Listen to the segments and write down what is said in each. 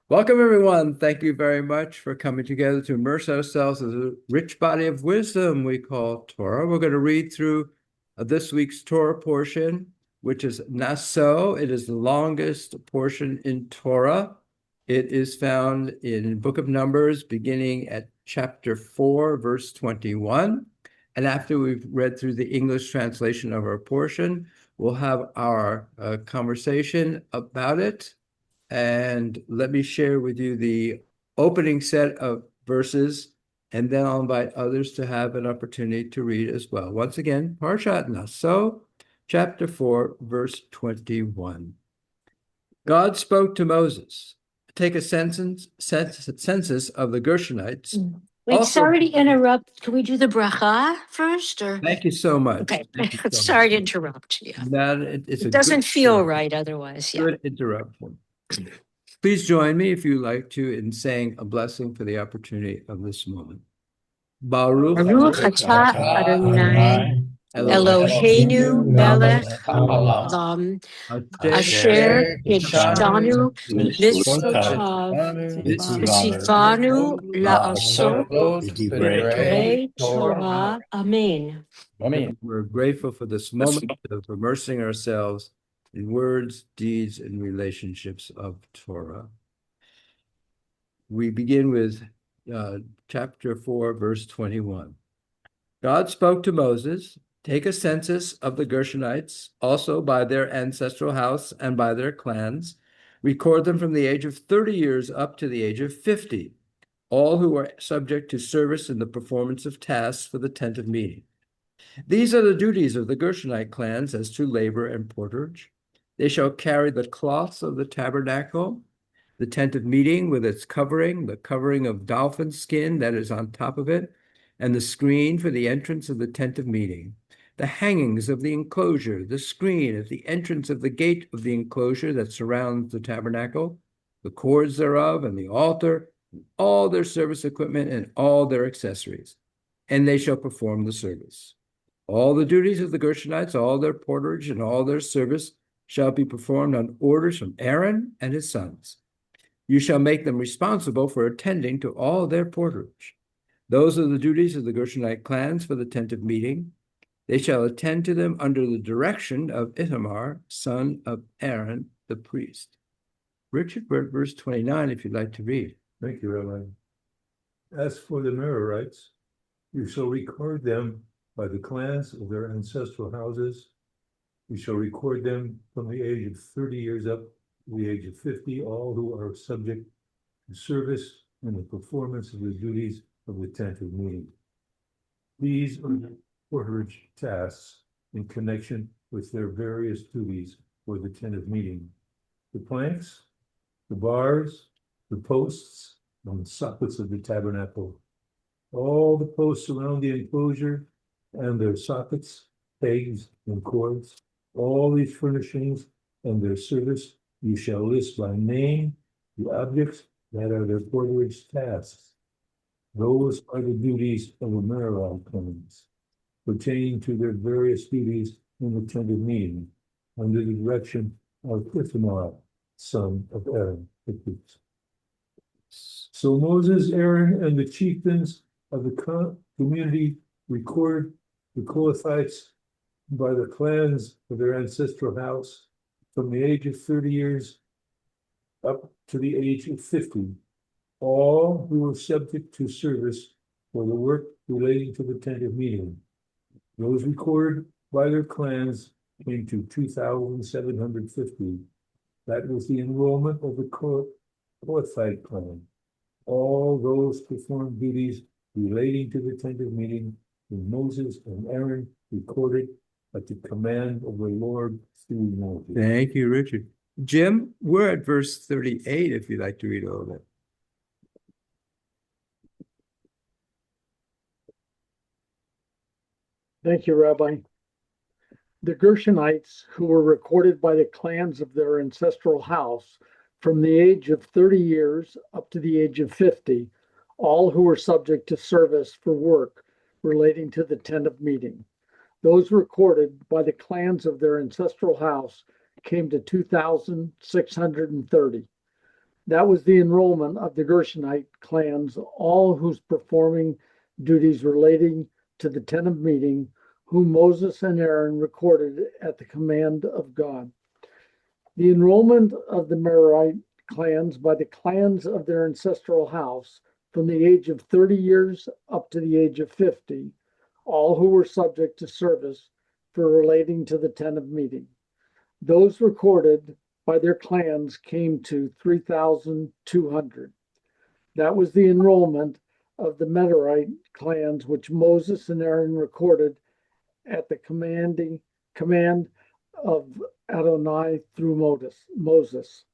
Welcome, everyone. Thank you very much for coming together to immerse ourselves in the rich body of wisdom we call Torah. We're going to read through this week's Torah portion, which is Naso. It is the longest portion in Torah. It is found in Book of Numbers, beginning at chapter 4, verse 21. And after we've read through the English translation of our portion, we'll have our conversation about it. And let me share with you the opening set of verses, and then I'll invite others to have an opportunity to read as well. Once again, Parshat Naso, chapter 4, verse 21. God spoke to Moses, take a census of the Gershonites. Wait, sorry to interrupt. Can we do the bracha first? Or Thank you so much. okay, so sorry to interrupt. Yeah, it doesn't feel right otherwise. Yeah. Good interruption. Please join me, if you like to, in saying a blessing for the opportunity of this moment. Baruch atah Adonai Eloheinu melech haolam asher kidshanu mitzvotav v'tzivanu la'asot divrei Torah. Amen. We're grateful for this moment of immersing ourselves in words, deeds, and relationships of Torah. We begin with chapter 4, verse 21. God spoke to Moses, take a census of the Gershonites, also by their ancestral house and by their clans. Record them from the age of 30 years up to the age of 50, all who are subject to service in the performance of tasks for the tent of meeting. These are the duties of the Gershonite clans as to labor and porterage. They shall carry the cloths of the tabernacle, the tent of meeting with its covering, the covering of dolphin skin that is on top of it, and the screen for the entrance of the tent of meeting, the hangings of the enclosure, the screen at the entrance of the gate of the enclosure that surrounds the tabernacle, the cords thereof, and the altar, all their service equipment and all their accessories, and they shall perform the service. All the duties of the Gershonites, all their porterage, and all their service shall be performed on orders from Aaron and his sons. You shall make them responsible for attending to all their porterage. Those are the duties of the Gershonite clans for the tent of meeting. They shall attend to them under the direction of Ithamar, son of Aaron, the priest. Richard, we're at verse 29, if you'd like to read. Thank you, Rabbi. As for the Merarites, you shall record them by the clans of their ancestral houses. You shall record them from the age of 30 years up to the age of 50, all who are subject to service and the performance of the duties of the tent of meeting. These are the porterage tasks in connection with their various duties for the tent of meeting: the planks, the bars, the posts, and the sockets of the tabernacle. All the posts around the enclosure and their sockets, pegs, and cords, all these furnishings and their service, you shall list by name the objects that are their porterage tasks. Those are the duties of the Merari clans, pertaining to their various duties in the tent of meeting, under the direction of Ithamar, son of Aaron, the priest. So Moses, Aaron, and the chieftains of the community record the Kohathites by the clans of their ancestral house from the age of 30 years up to the age of 50, all who were subject to service for the work relating to the tent of meeting. Those recorded by their clans came to 2,750. That was the enrollment of the Kohathite clan. All those performed duties relating to the tent of meeting, and Moses and Aaron recorded at the command of the Lord through Moses. Thank you, Richard. Jim, we're at verse 38, if you'd like to read all of it. Thank you, Rabbi. The Gershonites, who were recorded by the clans of their ancestral house from the age of 30 years up to the age of 50, all who were subject to service for work relating to the tent of meeting. Those recorded by the clans of their ancestral house came to 2,630. That was the enrollment of the Gershonite clans, all whose performing duties relating to the tent of meeting, whom Moses and Aaron recorded at the command of God. The enrollment of the Merarite clans by the clans of their ancestral house from the age of 30 years up to the age of 50, all who were subject to service for relating to the tent of meeting. Those recorded by their clans came to 3,200. That was the enrollment of the Merarite clans, which Moses and Aaron recorded at the command of Adonai through Moses.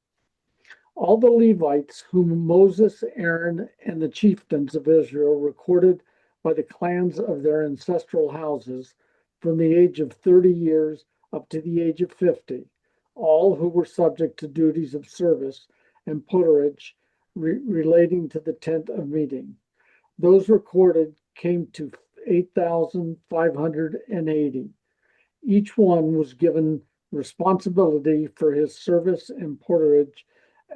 All the Levites whom Moses, Aaron, and the chieftains of Israel recorded by the clans of their ancestral houses from the age of 30 years up to the age of 50, all who were subject to duties of service and porterage relating to the tent of meeting. Those recorded came to 8,580. Each one was given responsibility for his service and porterage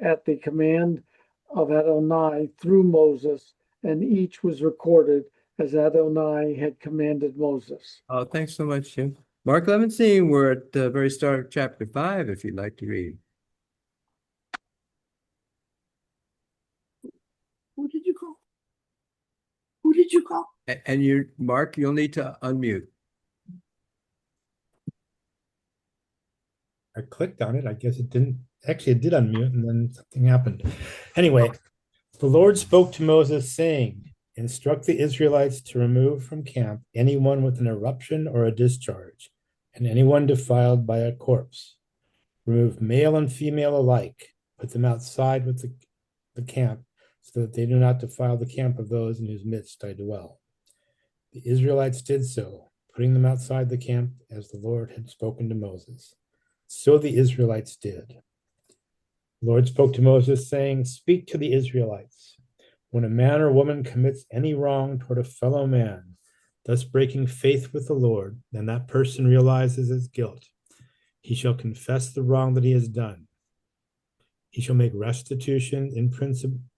at the command of Adonai through Moses, and each was recorded as Adonai had commanded Moses. Oh, thanks so much, Jim. Mark Levinstein, we're at the very start of chapter 5, if you'd like to read. Who did you call? Who did you call? And you, Mark, you'll need to unmute. I clicked on it. I guess it didn't. Actually, it did unmute, and then something happened. Anyway, the Lord spoke to Moses, saying, "Instruct the Israelites to remove from camp anyone with an eruption or a discharge, and anyone defiled by a corpse. Remove male and female alike. Put them outside with the camp, so that they do not defile the camp of those in whose midst I dwell." The Israelites did so, putting them outside the camp as the Lord had spoken to Moses. So the Israelites did. The Lord spoke to Moses, saying, "Speak to the Israelites. When a man or woman commits any wrong toward a fellow man, thus breaking faith with the Lord, and that person realizes his guilt, he shall confess the wrong that he has done. He shall make restitution in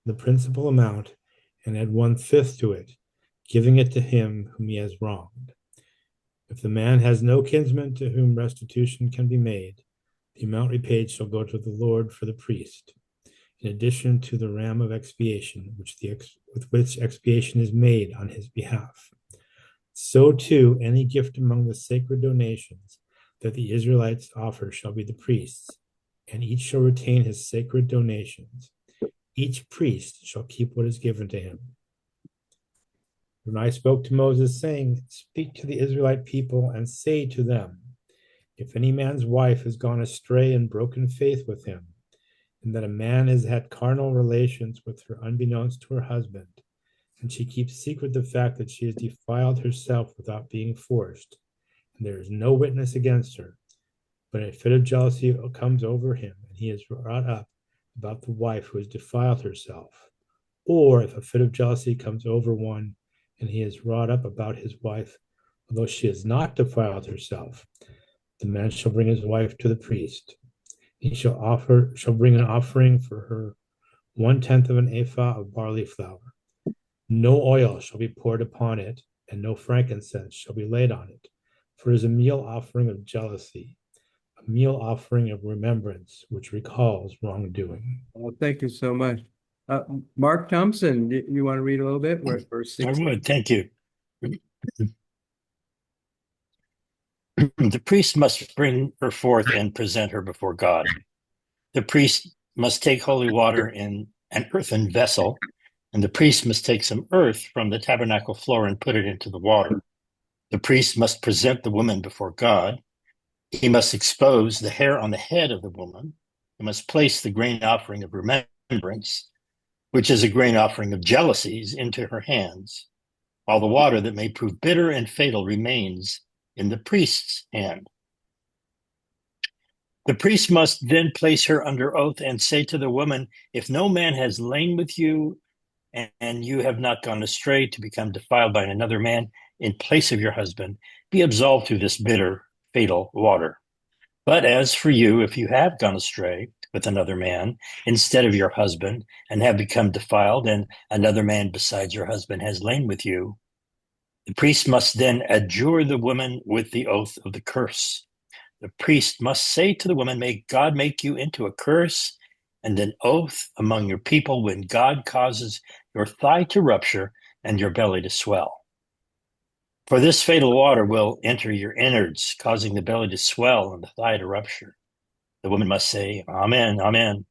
the principal amount and add 1/5 to it, giving it to him whom he has wronged. If the man has no kinsman to whom restitution can be made, the amount repaid shall go to the Lord for the priest, in addition to the ram of expiation, with which expiation is made on his behalf. So too, any gift among the sacred donations that the Israelites offer shall be the priest's, and each shall retain his sacred donations. Each priest shall keep what is given to him. When I spoke to Moses, saying, "Speak to the Israelite people and say to them, if any man's wife has gone astray and broken faith with him, and that a man has had carnal relations with her unbeknownst to her husband, and she keeps secret the fact that she has defiled herself without being forced, and there is no witness against her, but a fit of jealousy comes over him, and he is wrought up about the wife who has defiled herself, or if a fit of jealousy comes over one, and he is wrought up about his wife, although she has not defiled herself, the man shall bring his wife to the priest. He shall bring an offering for her 1/10 of an ephah of barley flour. No oil shall be poured upon it, and no frankincense shall be laid on it, for it is a meal offering of jealousy, a meal offering of remembrance, which recalls wrongdoing." Well, thank you so much. Mark Thompson, you want to read a little bit? We're at verse 6. I would, thank you. The priest must bring her forth and present her before God. The priest must take holy water in an earthen vessel, and the priest must take some earth from the tabernacle floor and put it into the water. The priest must present the woman before God. He must expose the hair on the head of the woman. He must place the grain offering of remembrance, which is a grain offering of jealousies, into her hands. All the water that may prove bitter and fatal remains in the priest's hand. The priest must then place her under oath and say to the woman, if no man has lain with you and you have not gone astray to become defiled by another man in place of your husband, be absolved through this bitter, fatal water. But as for you, if you have gone astray, with another man instead of your husband, and have become defiled, and another man besides your husband has lain with you, the priest must then adjure the woman with the oath of the curse. The priest must say to the woman, may God make you into a curse and an oath among your people when God causes your thigh to rupture and your belly to swell. For this fatal water will enter your innards, causing the belly to swell and the thigh to rupture. The woman must say, Amen, Amen.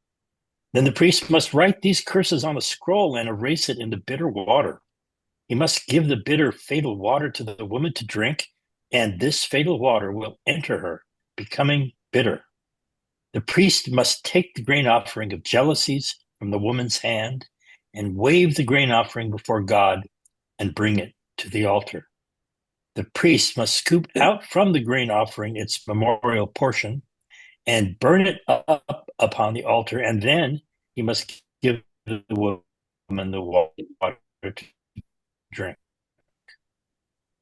Then the priest must write these curses on a scroll and erase it in the bitter water. He must give the bitter, fatal water to the woman to drink, and this fatal water will enter her, becoming bitter. The priest must take the grain offering of jealousies from the woman's hand and wave the grain offering before God and bring it to the altar. The priest must scoop out from the grain offering its memorial portion and burn it up upon the altar, and then he must give the woman the water to drink.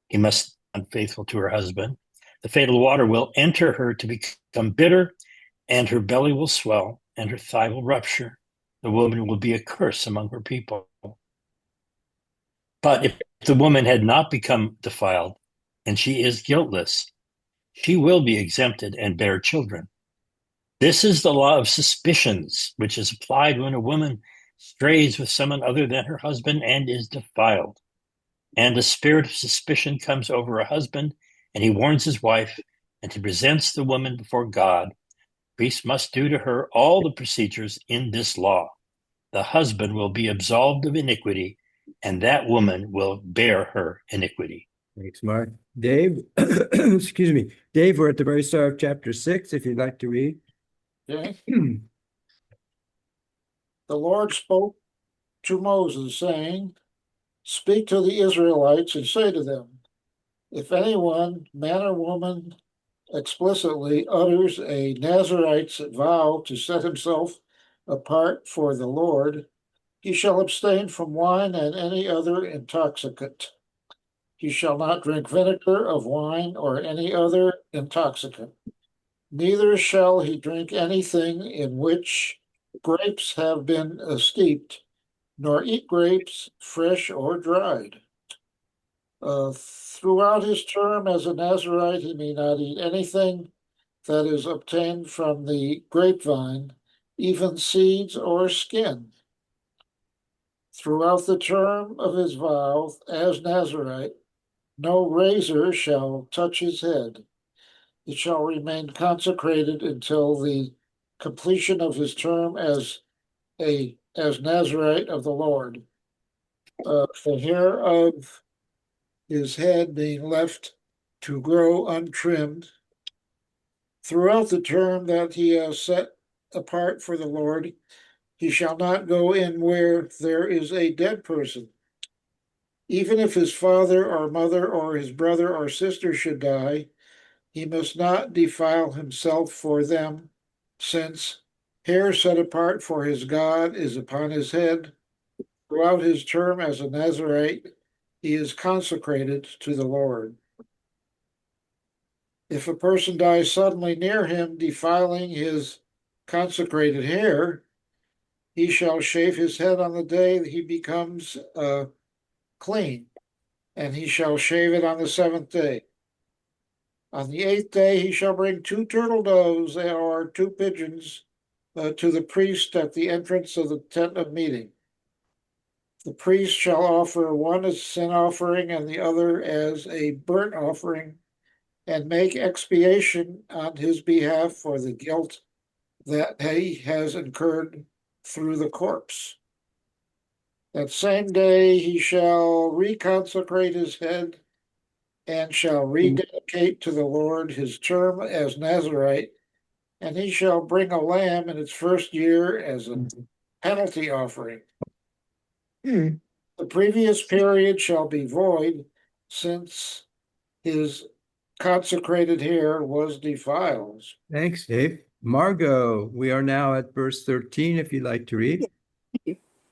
He must be unfaithful to her husband. The fatal water will enter her to become bitter, and her belly will swell, and her thigh will rupture. The woman will be a curse among her people. But if the woman had not become defiled, and she is guiltless, she will be exempted and bear children. This is the law of suspicions, which is applied when a woman strays with someone other than her husband and is defiled. And the spirit of suspicion comes over a husband, and he warns his wife, and he presents the woman before God. Priests must do to her all the procedures in this law. The husband will be absolved of iniquity, and that woman will bear her iniquity. Thanks, Mark. Dave, excuse me. Dave, we're at the very start of chapter 6, if you'd like to read. Okay. The Lord spoke to Moses, saying, speak to the Israelites and say to them, if anyone, man or woman, explicitly utters a Nazarite's vow to set himself apart for the Lord, he shall abstain from wine and any other intoxicant. He shall not drink vinegar of wine or any other intoxicant. Neither shall he drink anything in which grapes have been steeped, nor eat grapes fresh or dried. Throughout his term as a Nazarite, he may not eat anything that is obtained from the grapevine, even seeds or skin. Throughout the term of his vow as Nazarite, no razor shall touch his head. It shall remain consecrated until the completion of his term as Nazarite of the Lord. The hair of his head being left to grow untrimmed. Throughout the term that he has set apart for the Lord, he shall not go in where there is a dead person. Even if his father or mother or his brother or sister should die, he must not defile himself for them, since hair set apart for his God is upon his head. Throughout his term as a Nazarite, he is consecrated to the Lord. If a person dies suddenly near him, defiling his consecrated hair, he shall shave his head on the day that he becomes clean, and he shall shave it on the 7th day. On the 8th day, he shall bring 2 turtle doves or 2 pigeons to the priest at the entrance of the tent of meeting. The priest shall offer one as a sin offering and the other as a burnt offering, and make expiation on his behalf for the guilt that he has incurred through the corpse. That same day he shall reconsecrate his head and shall rededicate to the Lord his term as Nazarite, and he shall bring a lamb in its first year as a penalty offering. The previous period shall be void, since his consecrated hair was defiled. Thanks, Dave. Margot, we are now at verse 13, if you'd like to read.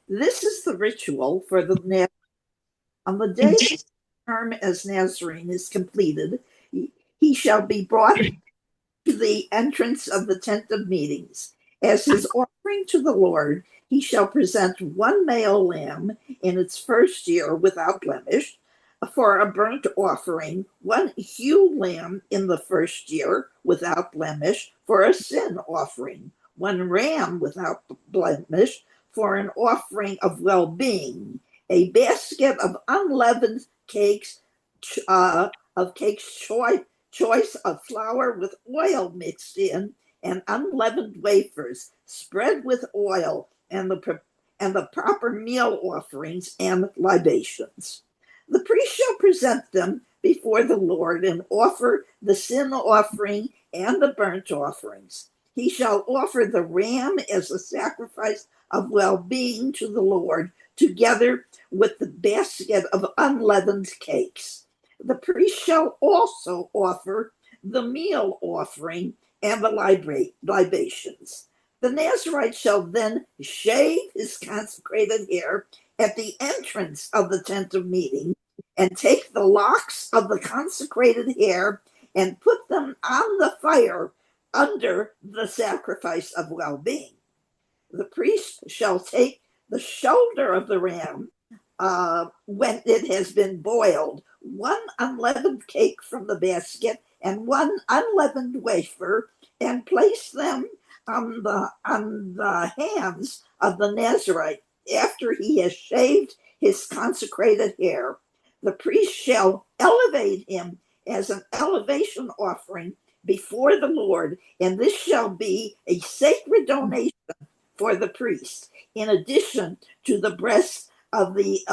This is the ritual for the Nazarene. On the day his term as Nazarene is completed, he shall be brought to the entrance of the tent of meetings. As his offering to the Lord, he shall present one male lamb in its first year without blemish. For a burnt offering, one ewe lamb in the first year without blemish. For a sin offering, one ram without blemish. For an offering of well being, a basket of unleavened cakes, choice of flour with oil mixed in, and unleavened wafers spread with oil, and the proper meal offerings and libations. The priest shall present them before the Lord and offer the sin offering and the burnt offerings. He shall offer the ram as a sacrifice of well being to the Lord, together with the basket of unleavened cakes. The priest shall also offer the meal offering and the libations. The Nazarite shall then shave his consecrated hair at the entrance of the tent of meeting, and take the locks of the consecrated hair and put them on the fire under the sacrifice of well being. The priest shall take the shoulder of the ram when it has been boiled, one unleavened cake from the basket, and one unleavened wafer, and place them on the hands of the Nazarite after he has shaved his consecrated hair. The priest shall elevate him as an elevation offering before the Lord, and this shall be a sacred donation for the priest, in addition to the breast of the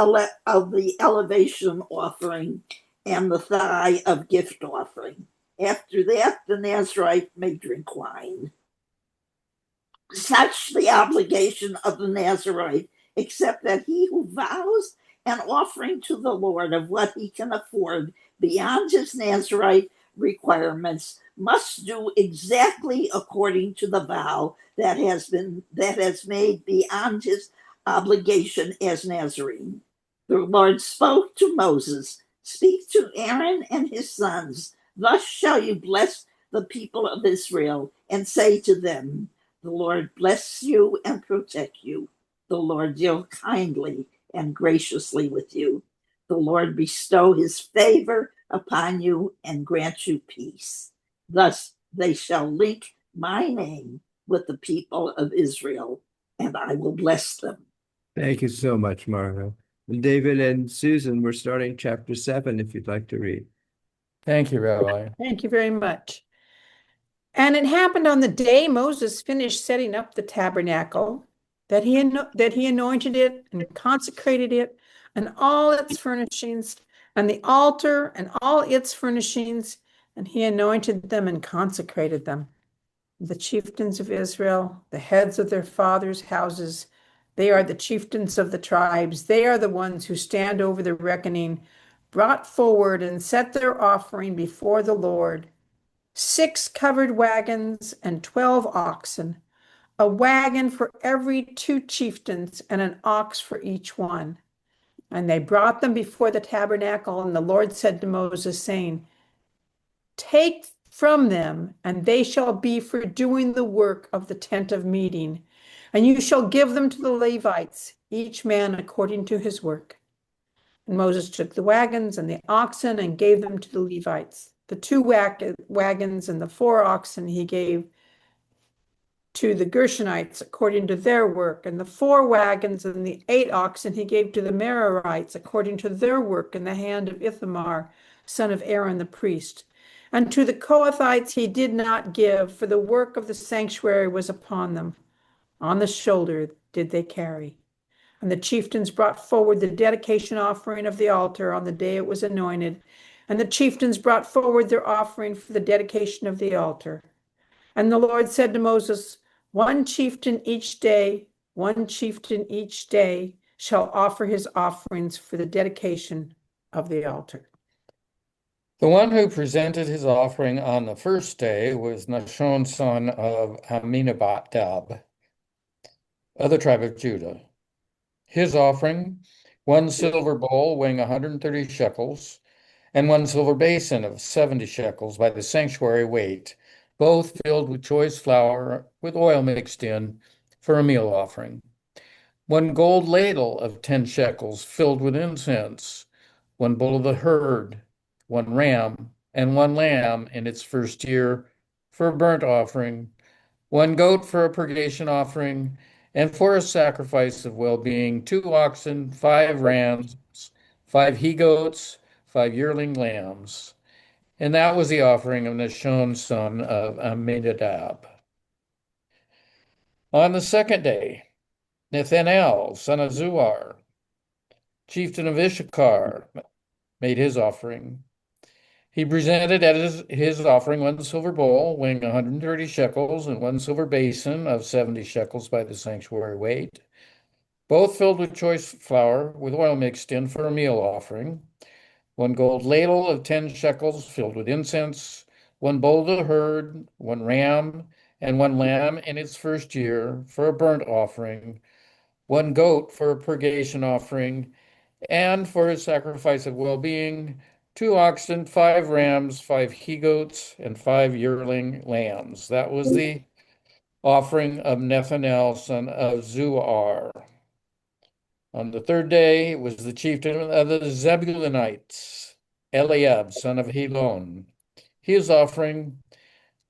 elevation offering and the thigh of gift offering. After that, the Nazarite may drink wine. Such the obligation of the Nazarite, except that he who vows an offering to the Lord of what he can afford beyond his Nazarite requirements must do exactly according to the vow that has made beyond his obligation as Nazarene. The Lord spoke to Moses, "Speak to Aaron and his sons. Thus shall you bless the people of Israel, and say to them, the Lord bless you and protect you. The Lord deal kindly and graciously with you. The Lord bestow his favor upon you and grant you peace. Thus they shall link my name with the people of Israel, and I will bless them." Thank you so much, Margo. And David and Susan, we're starting chapter 7, if you'd like to read. Thank you, Rabbi. Thank you very much. And it happened on the day Moses finished setting up the tabernacle that he anointed it and consecrated it and all its furnishings, and the altar and all its furnishings, and he anointed them and consecrated them. The chieftains of Israel, the heads of their fathers' houses, they are the chieftains of the tribes. They are the ones who stand over the reckoning, brought forward and set their offering before the Lord. 6 covered wagons and 12 oxen, a wagon for every 2 chieftains and an ox for each one. And they brought them before the tabernacle, and the Lord said to Moses, saying, "Take from them, and they shall be for doing the work of the tent of meeting. And you shall give them to the Levites, each man according to his work." And Moses took the wagons and the oxen and gave them to the Levites. The 2 wagons and the 4 oxen he gave to the Gershonites according to their work, and the 4 wagons and the 8 oxen he gave to the Merarites according to their work in the hand of Ithamar, son of Aaron the priest. And to the Kohathites he did not give, for the work of the sanctuary was upon them. On the shoulder did they carry. And the chieftains brought forward the dedication offering of the altar on the day it was anointed. And the chieftains brought forward their offering for the dedication of the altar. And the Lord said to Moses, one chieftain each day shall offer his offerings for the dedication of the altar. The one who presented his offering on the first day was Nashon, son of Aminadab, of the tribe of Judah. His offering, 1 silver bowl weighing 130 shekels, and 1 silver basin of 70 shekels by the sanctuary weight, both filled with choice flour with oil mixed in for a meal offering. 1 gold ladle of 10 shekels filled with incense, 1 bull of the herd, 1 ram, and 1 lamb in its first year for a burnt offering, 1 goat for a purgation offering, and for a sacrifice of well-being, 2 oxen, 5 rams, 5 he-goats, 5 yearling lambs. And that was the offering of Nashon, son of Amminadab. On the second day, Nethanel, son of Zuar, chieftain of Issachar, made his offering. He presented as his offering 1 silver bowl weighing 130 shekels and 1 silver basin of 70 shekels by the sanctuary weight, both filled with choice flour with oil mixed in for a meal offering. 1 gold ladle of 10 shekels filled with incense, 1 bull of the herd, 1 ram, and 1 lamb in its first year for a burnt offering, 1 goat for a purgation offering, and for a sacrifice of well-being, 2 oxen, 5 rams, 5 he-goats, and 5 yearling lambs. That was the offering of Nethanel, son of Zuar. On the third day, it was the chieftain of the Zebulunites, Eliab, son of Helon. His offering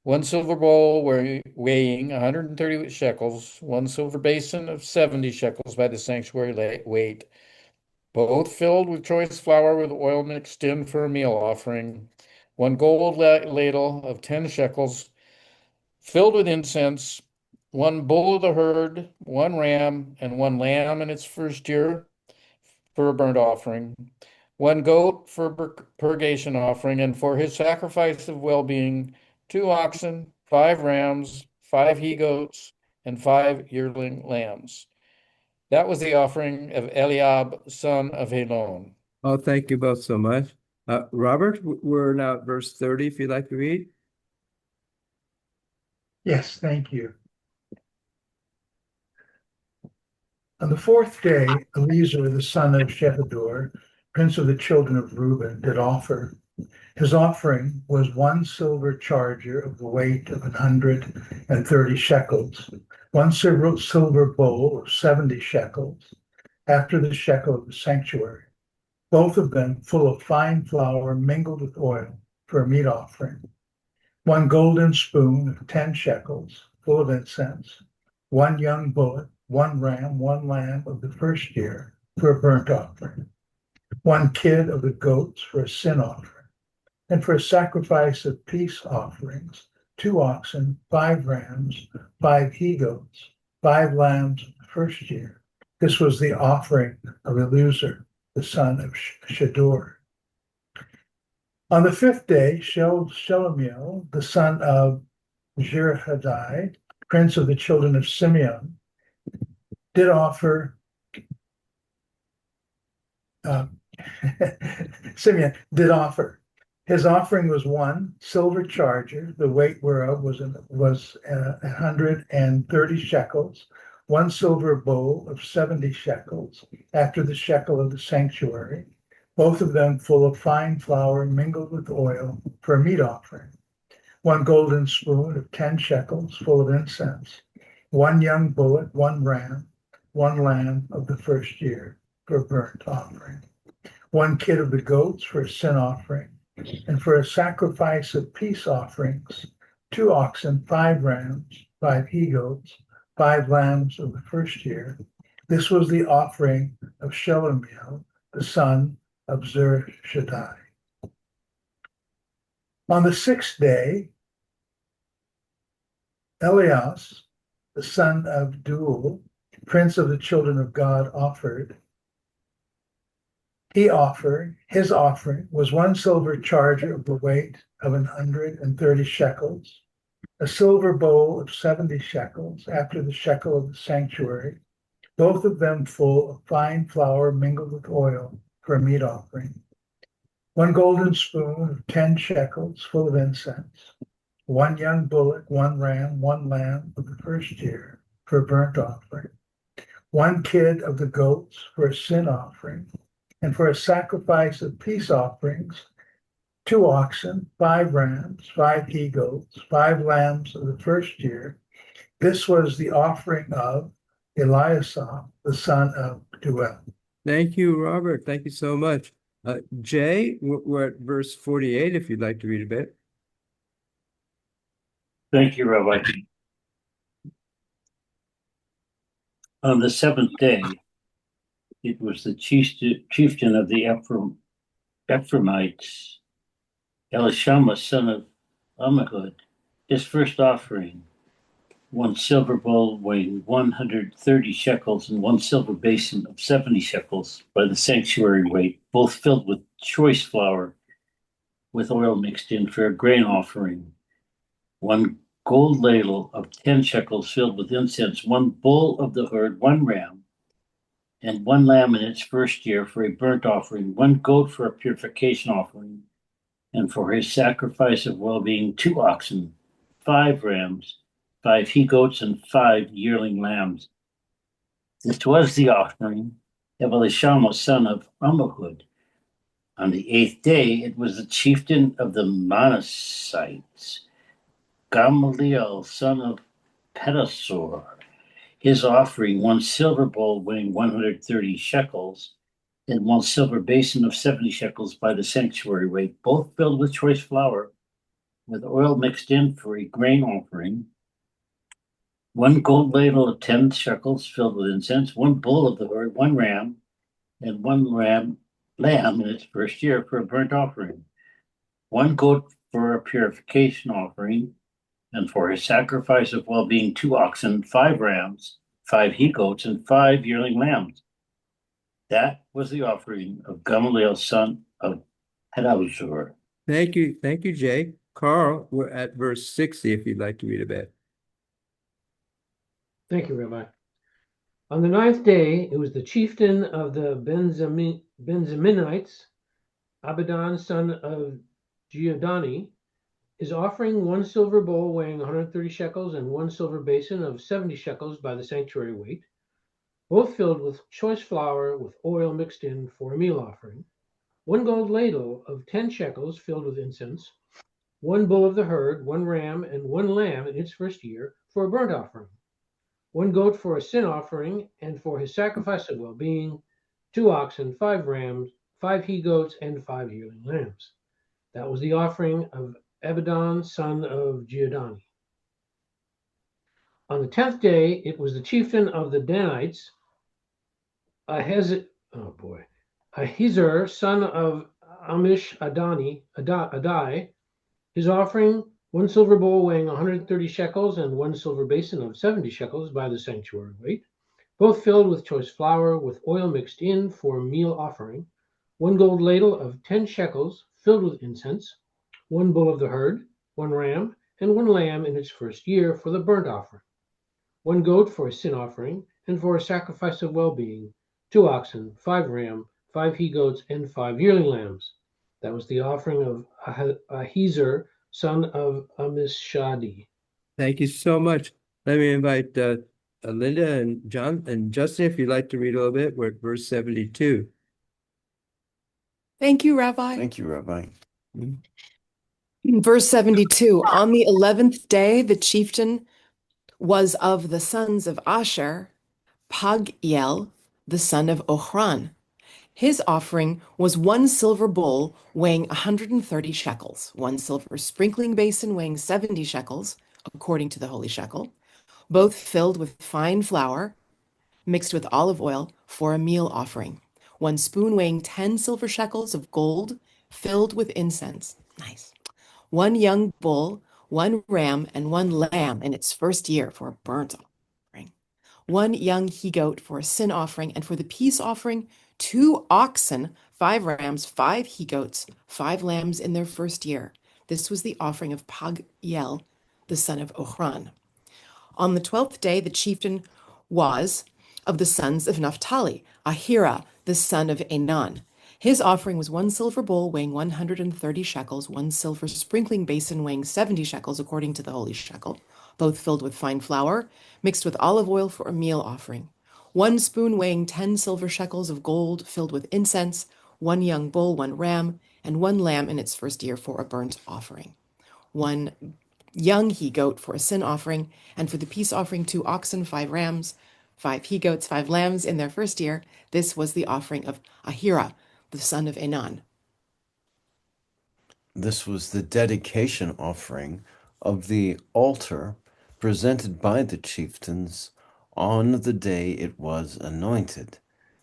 1 silver bowl weighing 130 shekels, 1 silver basin of 70 shekels by the sanctuary weight, both filled with choice flour with oil mixed in for a meal offering, 1 gold ladle of 10 shekels filled with incense, 1 bull of the herd, 1 ram, and 1 lamb in its first year for a burnt offering, 1 goat for a purgation offering, and for his sacrifice of well-being, 2 oxen, 5 rams, 5 he-goats, and 5 yearling lambs. That was the offering of Eliab, son of Helon. Oh, thank you both so much. Robert, we're now at verse 30, if you'd like to read. Yes, thank you. On the 4th day, Eleazar, the son of Shephadur, prince of the children of Reuben, did offer. His offering was 1 silver charger of the weight of 130 shekels, 1 silver bowl of 70 shekels, after the shekel of the sanctuary, both of them full of fine flour mingled with oil for a meat offering, 1 golden spoon of 10 shekels, full of incense, 1 young bullock, 1 ram, 1 lamb of the first year for a burnt offering, 1 kid of the goats for a sin offering, and for a sacrifice of peace offerings, 2 oxen, 5 rams, 5 he-goats, 5 lambs of the first year. This was the offering of Eleazar, the son of Shedeur. On the 5th day, Shelomiel, the son of Jerahadai, prince of the children of Simeon, did offer Simeon did offer. His offering was 1 silver charger, the weight whereof was 130 shekels, 1 silver bowl of 70 shekels, after the shekel of the sanctuary, both of them full of fine flour mingled with oil for a meat offering, 1 golden spoon of 10 shekels full of incense, 1 young bullock, 1 ram, 1 lamb of the first year for a burnt offering, 1 kid of the goats for a sin offering, and for a sacrifice of peace offerings, 2 oxen, 5 rams, 5 he-goats, 5 lambs of the first year. This was the offering of Shelomiel, the son of Zurishaddai. On the 6th day, Elias, the son of Duel, prince of the children of God, offered. His offering was 1 silver charger of the weight of 130 shekels, a silver bowl of 70 shekels, after the shekel of the sanctuary, both of them full of fine flour mingled with oil for a meat offering, 1 golden spoon of 10 shekels full of incense, 1 young bullock, 1 ram, 1 lamb of the first year for a burnt offering, 1 kid of the goats for a sin offering, and for a sacrifice of peace offerings, 2 oxen, 5 rams, 5 he goats, 5 lambs of the first year. This was the offering of Eliasaph, the son of Duel. Thank you, Robert. Thank you so much. Jay, we're at verse 48, if you'd like to read a bit. Thank you, Rabbi. On the seventh day, it was the chieftain of the Ephraimites, Elishama, son of Ammihud, his first offering, 1 silver bowl weighing 130 shekels and 1 silver basin of 70 shekels by the sanctuary weight, both filled with choice flour with oil mixed in for a grain offering, 1 gold ladle of 10 shekels filled with incense, 1 bull of the herd, 1 ram, and 1 lamb in its first year for a burnt offering, 1 goat for a purification offering, and for his sacrifice of well-being, 2 oxen, 5 rams, 5 he goats, and 5 yearling lambs. This was the offering of Elishama, son of Ammihud. On the 8th day, it was the chieftain of the Manassites, Gamaliel, son of Pedasur. His offering, 1 silver bowl weighing 130 shekels, and 1 silver basin of 70 shekels by the sanctuary weight, both filled with choice flour, with oil mixed in for a grain offering, 1 gold ladle of 10 shekels filled with incense, 1 bull of the herd, 1 ram, and 1 lamb in its first year for a burnt offering, 1 goat for a purification offering, and for his sacrifice of well-being, 2 oxen, 5 rams, 5 he goats, and 5 yearling lambs. That was the offering of Gamaliel, son of Pedahzur. Thank you, Jay. Carl, we're at verse 60, if you'd like to read a bit. Thank you, Rabbi. On the 9th day, it was the chieftain of the Benjaminites, Abidan, son of Giordani, his offering 1 silver bowl weighing 130 shekels and 1 silver basin of 70 shekels by the sanctuary weight, both filled with choice flour with oil mixed in for a meal offering, 1 gold ladle of 10 shekels filled with incense, 1 bull of the herd, 1 ram, and 1 lamb in its first year for a burnt offering, 1 goat for a sin offering, and for his sacrifice of well-being, 2 oxen, 5 rams, 5 he goats, and 5 yearling lambs. That was the offering of Abidan, son of Giordani. On the 10th day, it was the chieftain of the Danites, Ahiezer, son of Adai, his offering 1 silver bowl weighing 130 shekels and 1 silver basin of 70 shekels by the sanctuary weight, both filled with choice flour with oil mixed in for a meal offering, 1 gold ladle of 10 shekels filled with incense, 1 bull of the herd, 1 ram, and 1 lamb in its first year for the burnt offering, 1 goat for a sin offering, and for a sacrifice of well-being, 2 oxen, 5 ram, 5 he goats, and 5 yearling lambs. That was the offering of Ahiezer, son of Amishadi. Thank you so much. Let me invite Linda and John and Justin, if you'd like to read a little bit. We're at verse 72. Thank you, Rabbi. Thank you, Rabbi. Verse 72, on the 11th day, the chieftain was of the sons of Asher, Pagiel, the son of Ochran. His offering was 1 silver bowl weighing 130 shekels, 1 silver sprinkling basin weighing 70 shekels, according to the holy shekel, both filled with fine flour, mixed with olive oil for a meal offering, 1 spoon weighing 10 silver shekels of gold, filled with incense. Nice. 1 young bull, 1 ram, and 1 lamb in its first year for a burnt offering, 1 young he goat for a sin offering, and for the peace offering, 2 oxen, 5 rams, 5 he goats, 5 lambs in their first year. This was the offering of Pagiel, the son of Ochran. On the 12th day, the chieftain was of the sons of Naphtali, Ahira, the son of Enan. His offering was 1 silver bowl weighing 130 shekels, 1 silver sprinkling basin weighing 70 shekels, according to the holy shekel, both filled with fine flour, mixed with olive oil for a meal offering, 1 spoon weighing 10 silver shekels of gold, filled with incense, 1 young bull, 1 ram, and 1 lamb in its first year for a burnt offering, 1 young he-goat for a sin offering, and for the peace offering 2 oxen, 5 rams, 5 he-goats, 5 lambs in their first year. This was the offering of Ahira, the son of Enan. This was the dedication offering of the altar presented by the chieftains on the day it was anointed.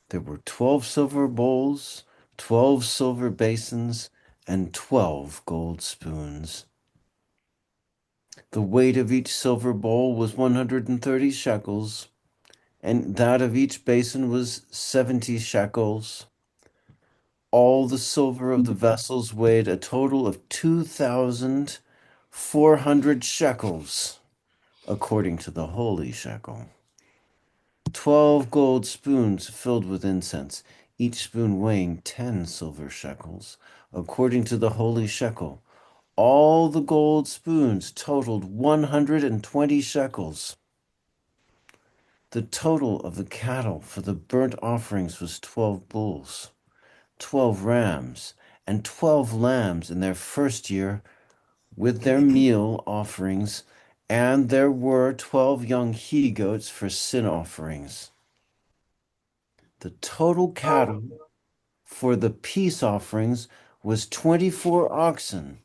There were 12 silver bowls, 12 silver basins, and 12 gold spoons. The weight of each silver bowl was 130 shekels, and that of each basin was 70 shekels. All the silver of the vessels weighed a total of 2,400 shekels, according to the holy shekel. 12 gold spoons filled with incense, each spoon weighing 10 silver shekels, according to the holy shekel. All the gold spoons totaled 120 shekels. The total of the cattle for the burnt offerings was 12 bulls, 12 rams, and 12 lambs in their first year with their meal offerings, and there were 12 young he-goats for sin offerings. The total cattle for the peace offerings was 24 oxen,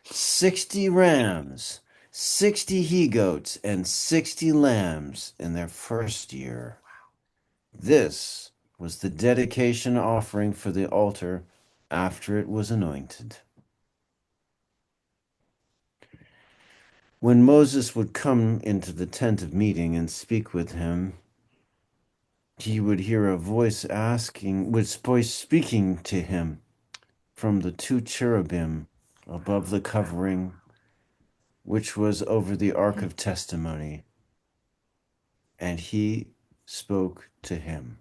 60 rams, 60 he-goats, and 60 lambs in their first year. This was the dedication offering for the altar after it was anointed. When Moses would come into the tent of meeting and speak with him, he would hear a voice speaking to him from the 2 cherubim above the covering, which was over the ark of testimony, and he spoke to him.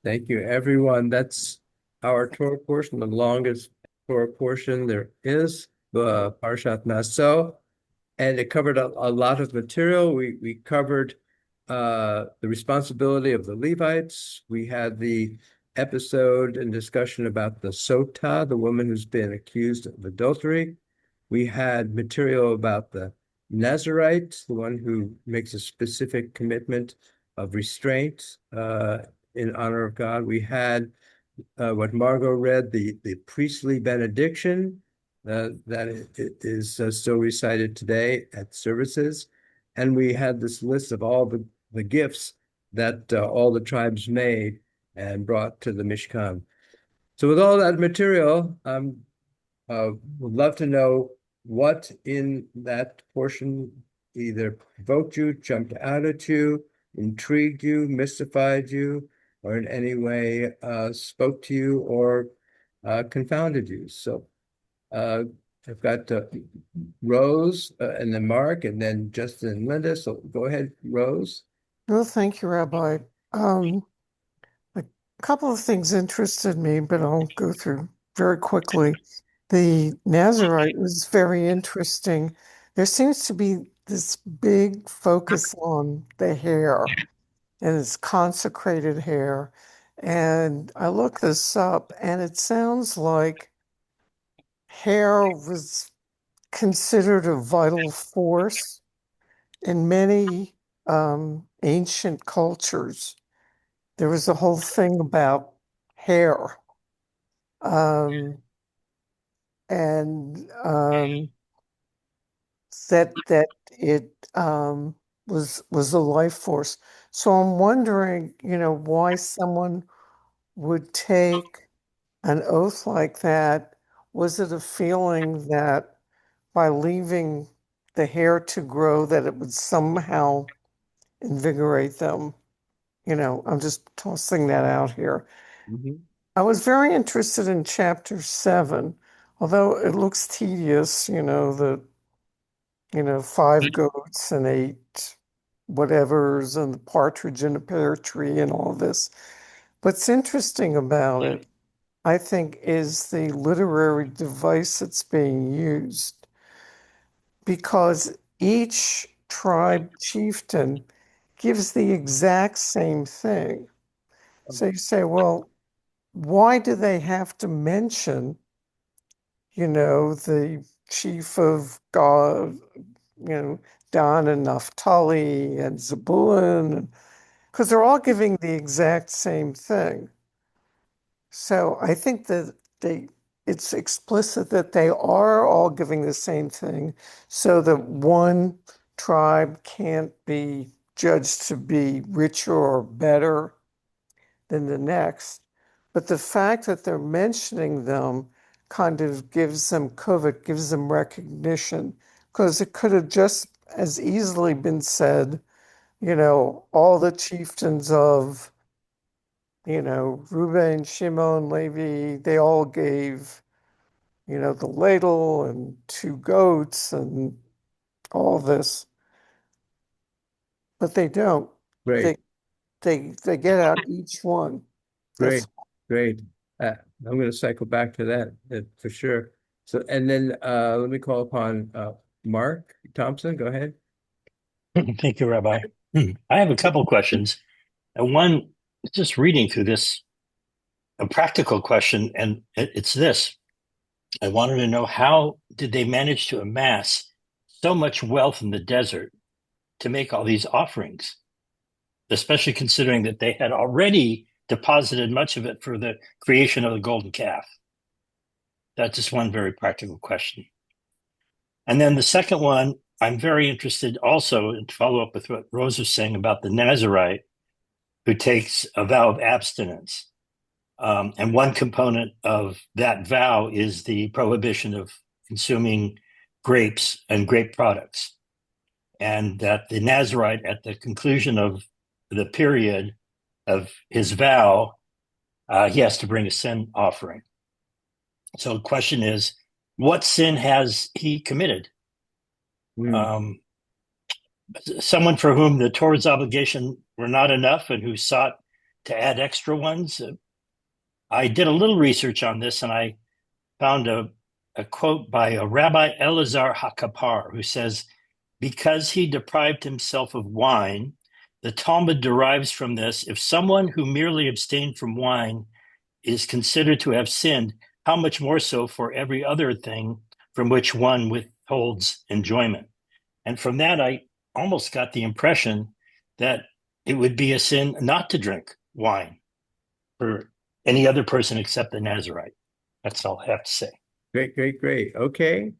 Thank you, everyone. That's our Torah portion, the longest Torah portion there is, the Parshat Naso, and it covered a lot of material. We covered the responsibility of the Levites. We had the episode and discussion about the Sotah, the woman who's been accused of adultery. We had material about the Nazarite, the one who makes a specific commitment of restraint in honor of God. We had what Margot read, the priestly benediction that is still recited today at services. And we had this list of all the gifts that all the tribes made and brought to the Mishkan. So with all that material, would love to know what in that portion either provoked you, jumped out at you, intrigued you, mystified you, or in any way spoke to you or confounded you. So I've got Rose and then Mark and then Justin and Linda. So go ahead, Rose. Well, thank you, Rabbi. A couple of things interested me, but I'll go through very quickly. The Nazarite was very interesting. There seems to be this big focus on the hair and its consecrated hair. And I looked this up, and it sounds like hair was considered a vital force in many ancient cultures. There was a whole thing about hair. And that it was a life force. So I'm wondering, why someone would take an oath like that. Was it a feeling that by leaving the hair to grow, that it would somehow invigorate them? I'm just tossing that out here. I was very interested in chapter 7, although it looks tedious, the 5 goats and 8 whatevers and the partridge in a pear tree and all this. What's interesting about it, I think, is the literary device that's being used, because each tribe chieftain gives the exact same thing. So you say, well, why do they have to mention the chief of God, Dan and Naphtali and Zebulun, because they're all giving the exact same thing. So I think that it's explicit that they are all giving the same thing, so that one tribe can't be judged to be richer or better than the next. But the fact that they're mentioning them kind of gives them covet, gives them recognition, because it could have just as easily been said, all the chieftains of, Reuben, Shimon, Levi, they all gave, the ladle and 2 goats and all this. But they don't. Great, They get out each one. great, That's great. I'm going to cycle back to that for sure. So, and then let me call upon Mark Thompson. Go ahead. Thank you, Rabbi. I have a couple questions. And one, just reading through this, a practical question, and it's this. I wanted to know, how did they manage to amass so much wealth in the desert to make all these offerings, especially considering that they had already deposited much of it for the creation of the golden calf? That's just one very practical question. And then the second one, I'm very interested also to follow up with what Rose was saying about the Nazarite who takes a vow of abstinence. And one component of that vow is the prohibition of consuming grapes and grape products. And that the Nazarite, at the conclusion of the period of his vow, he has to bring a sin offering. So the question is, what sin has he committed? Someone for whom the Torah's obligation were not enough and who sought to add extra ones. I did a little research on this, and I found a quote by a Rabbi Elazar HaKapar, who says, because he deprived himself of wine, the Talmud derives from this, if someone who merely abstained from wine is considered to have sinned, how much more so for every other thing from which one withholds enjoyment. And from that, I almost got the impression that it would be a sin not to drink wine for any other person except the Nazarite. That's all I have to say. Great, great, great. Okay.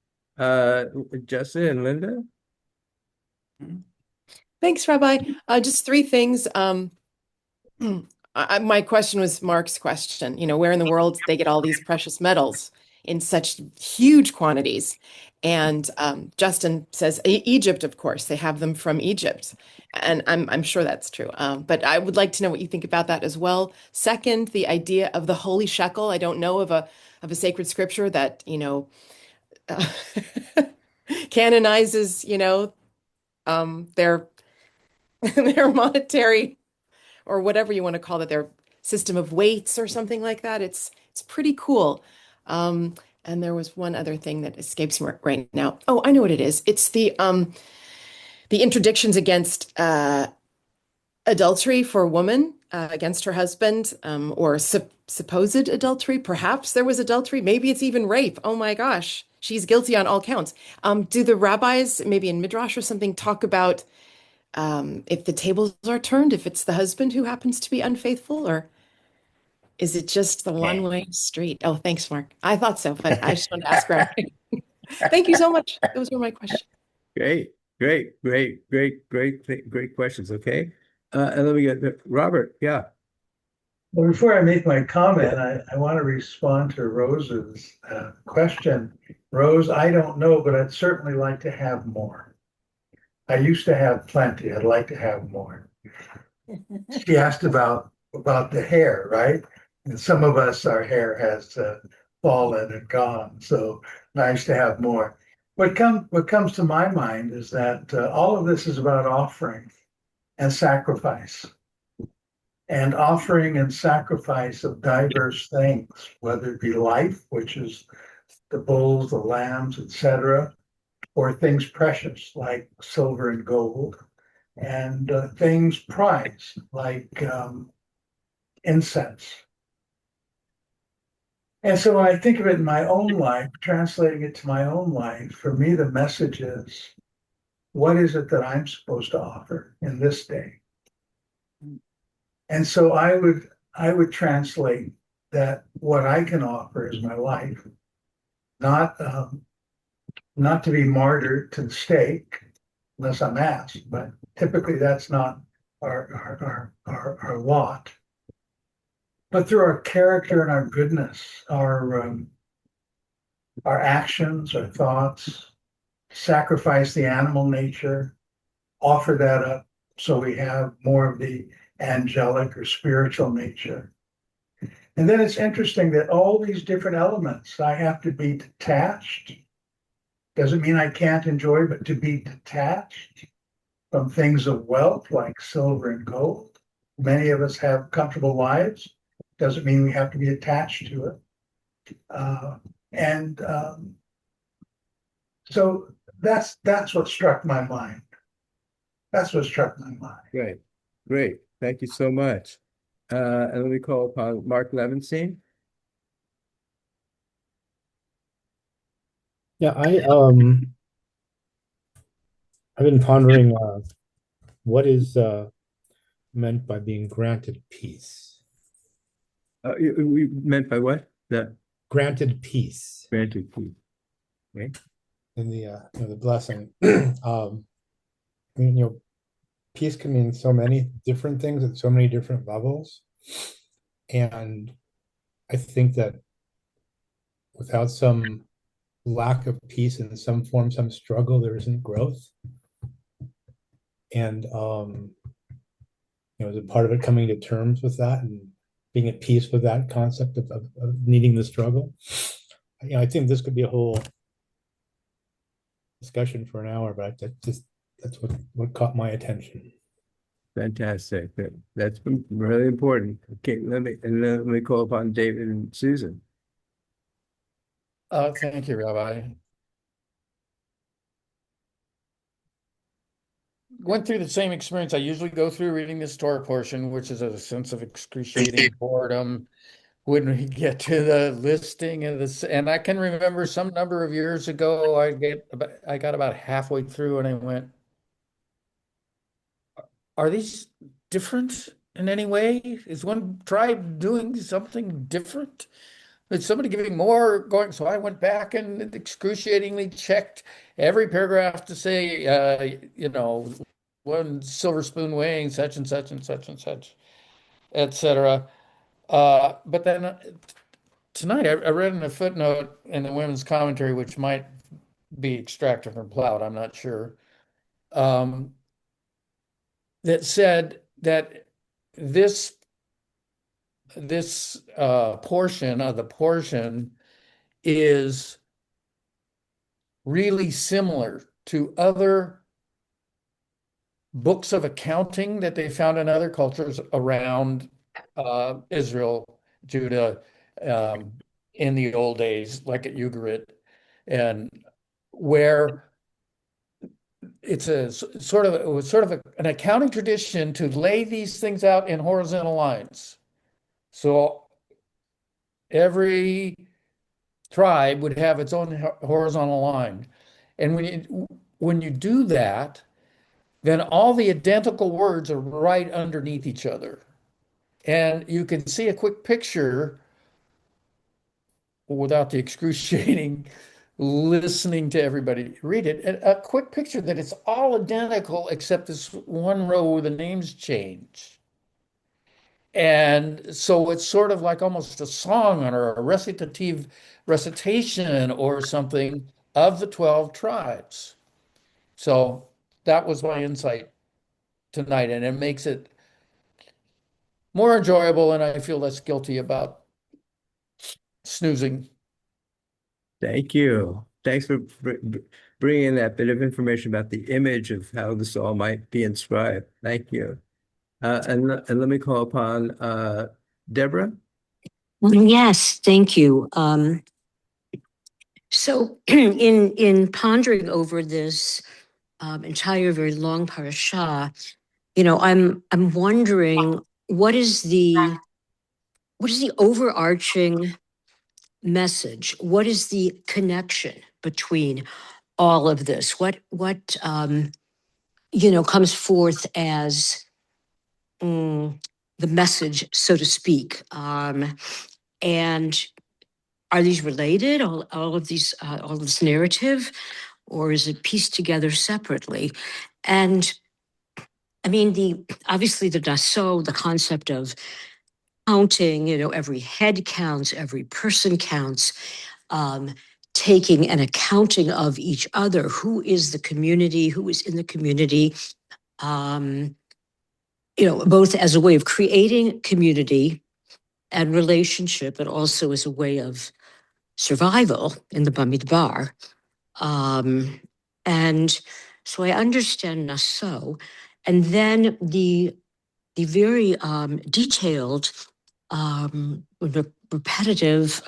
Justin and Linda? Thanks, Rabbi. Just 3 things. My question was Mark's question. Where in the world did they get all these precious metals in such huge quantities? And Justin says Egypt, of course, they have them from Egypt, and I'm sure that's true. But I would like to know what you think about that as well. Second, the idea of the holy shekel. I don't know of a sacred scripture that canonizes their their monetary, or whatever you want to call it, their system of weights or something like that. It's pretty cool. And there was one other thing that escapes me right now. Oh, I know what it is. It's the interdictions against adultery for a woman against her husband, or supposed adultery. Perhaps there was adultery. Maybe it's even rape. Oh my gosh, she's guilty on all counts. Do the rabbis, maybe in Midrash or something, talk about if the tables are turned, if it's the husband who happens to be unfaithful, or is it just the one-way street? Oh, thanks, Mark. I thought so, but I just wanted to ask Rabbi. Thank you so much. Those were my questions. Great, great, great, great, great, great questions. Okay. And let me get Robert. Yeah. Well, before I make my comment, I want to respond to Rose's question. Rose, I don't know, but I'd certainly like to have more. I used to have plenty. I'd like to have more. She asked about the hair, right? And some of us, our hair has fallen and gone. So nice to have more. What comes to my mind is that all of this is about offering and sacrifice. And offering and sacrifice of diverse things, whether it be life, which is the bulls, the lambs, etc., or things precious like silver and gold, and things prized like incense. And so when I think of it in my own life, translating it to my own life, for me, the message is, what is it that I'm supposed to offer in this day? And so I would translate that what I can offer is my life, not not to be martyred to the stake, unless I'm asked, but typically that's not our lot. But through our character and our goodness, our actions, our thoughts, sacrifice the animal nature, offer that up so we have more of the angelic or spiritual nature. And then it's interesting that all these different elements, I have to be detached. Doesn't mean I can't enjoy, but to be detached from things of wealth like silver and gold. Many of us have comfortable lives. Doesn't mean we have to be attached to it. And so that's what struck my mind. That's what struck my mind. Great, great. Thank you so much. And let me call upon Mark Levinstein. Yeah, I've been pondering what is meant by being granted peace. We meant by what? The Granted peace granted peace. Okay. in the blessing. I mean, peace can mean so many different things at so many different levels, and I think that without some lack of peace in some form, some struggle, there isn't growth. And is a part of it coming to terms with that and being at peace with that concept of needing the struggle. I think this could be a whole discussion for an hour, but that's what caught my attention. Fantastic. That's been really important. Okay, let me call upon David and Susan. Thank you, Rabbi. Went through the same experience I usually go through reading this Torah portion, which is a sense of excruciating boredom when we get to the listing of this. And I can remember some number of years ago, I got about halfway through and I went, are these different in any way? Is one tribe doing something different? Is somebody giving more going? So I went back and excruciatingly checked every paragraph to say, one silver spoon weighing such and such and such and such, etc. But then tonight I read in a footnote in the women's commentary, which might be extracted from Plout, I'm not sure, that said that this portion of the portion is really similar to other books of accounting that they found in other cultures around Israel, Judah, in the old days, like at Ugarit, and where it was sort of an accounting tradition to lay these things out in horizontal lines. So every tribe would have its own horizontal line. And when you do that, then all the identical words are right underneath each other. And you can see a quick picture without the excruciating listening to everybody read it, a quick picture that it's all identical except this one row where the names change. And so it's sort of like almost a song or a recitation or something of the 12 tribes. So that was my insight tonight, and it makes it more enjoyable, and I feel less guilty about snoozing. Thank you. Thanks for bringing that bit of information about the image of how this all might be inscribed. Thank you. And let me call upon Deborah. Yes, thank you. So in pondering over this entire very long parasha, I'm wondering what is the overarching message? What is the connection between all of this? What comes forth as the message, so to speak? And are these related? All of these, all this narrative, or is it pieced together separately? And I mean, obviously the Naso, the concept of counting, every head counts, every person counts, taking an accounting of each other. Who is the community? Who is in the community? Both as a way of creating community and relationship, but also as a way of survival in the Bamidbar. And so I understand Naso. And then the very detailed, repetitive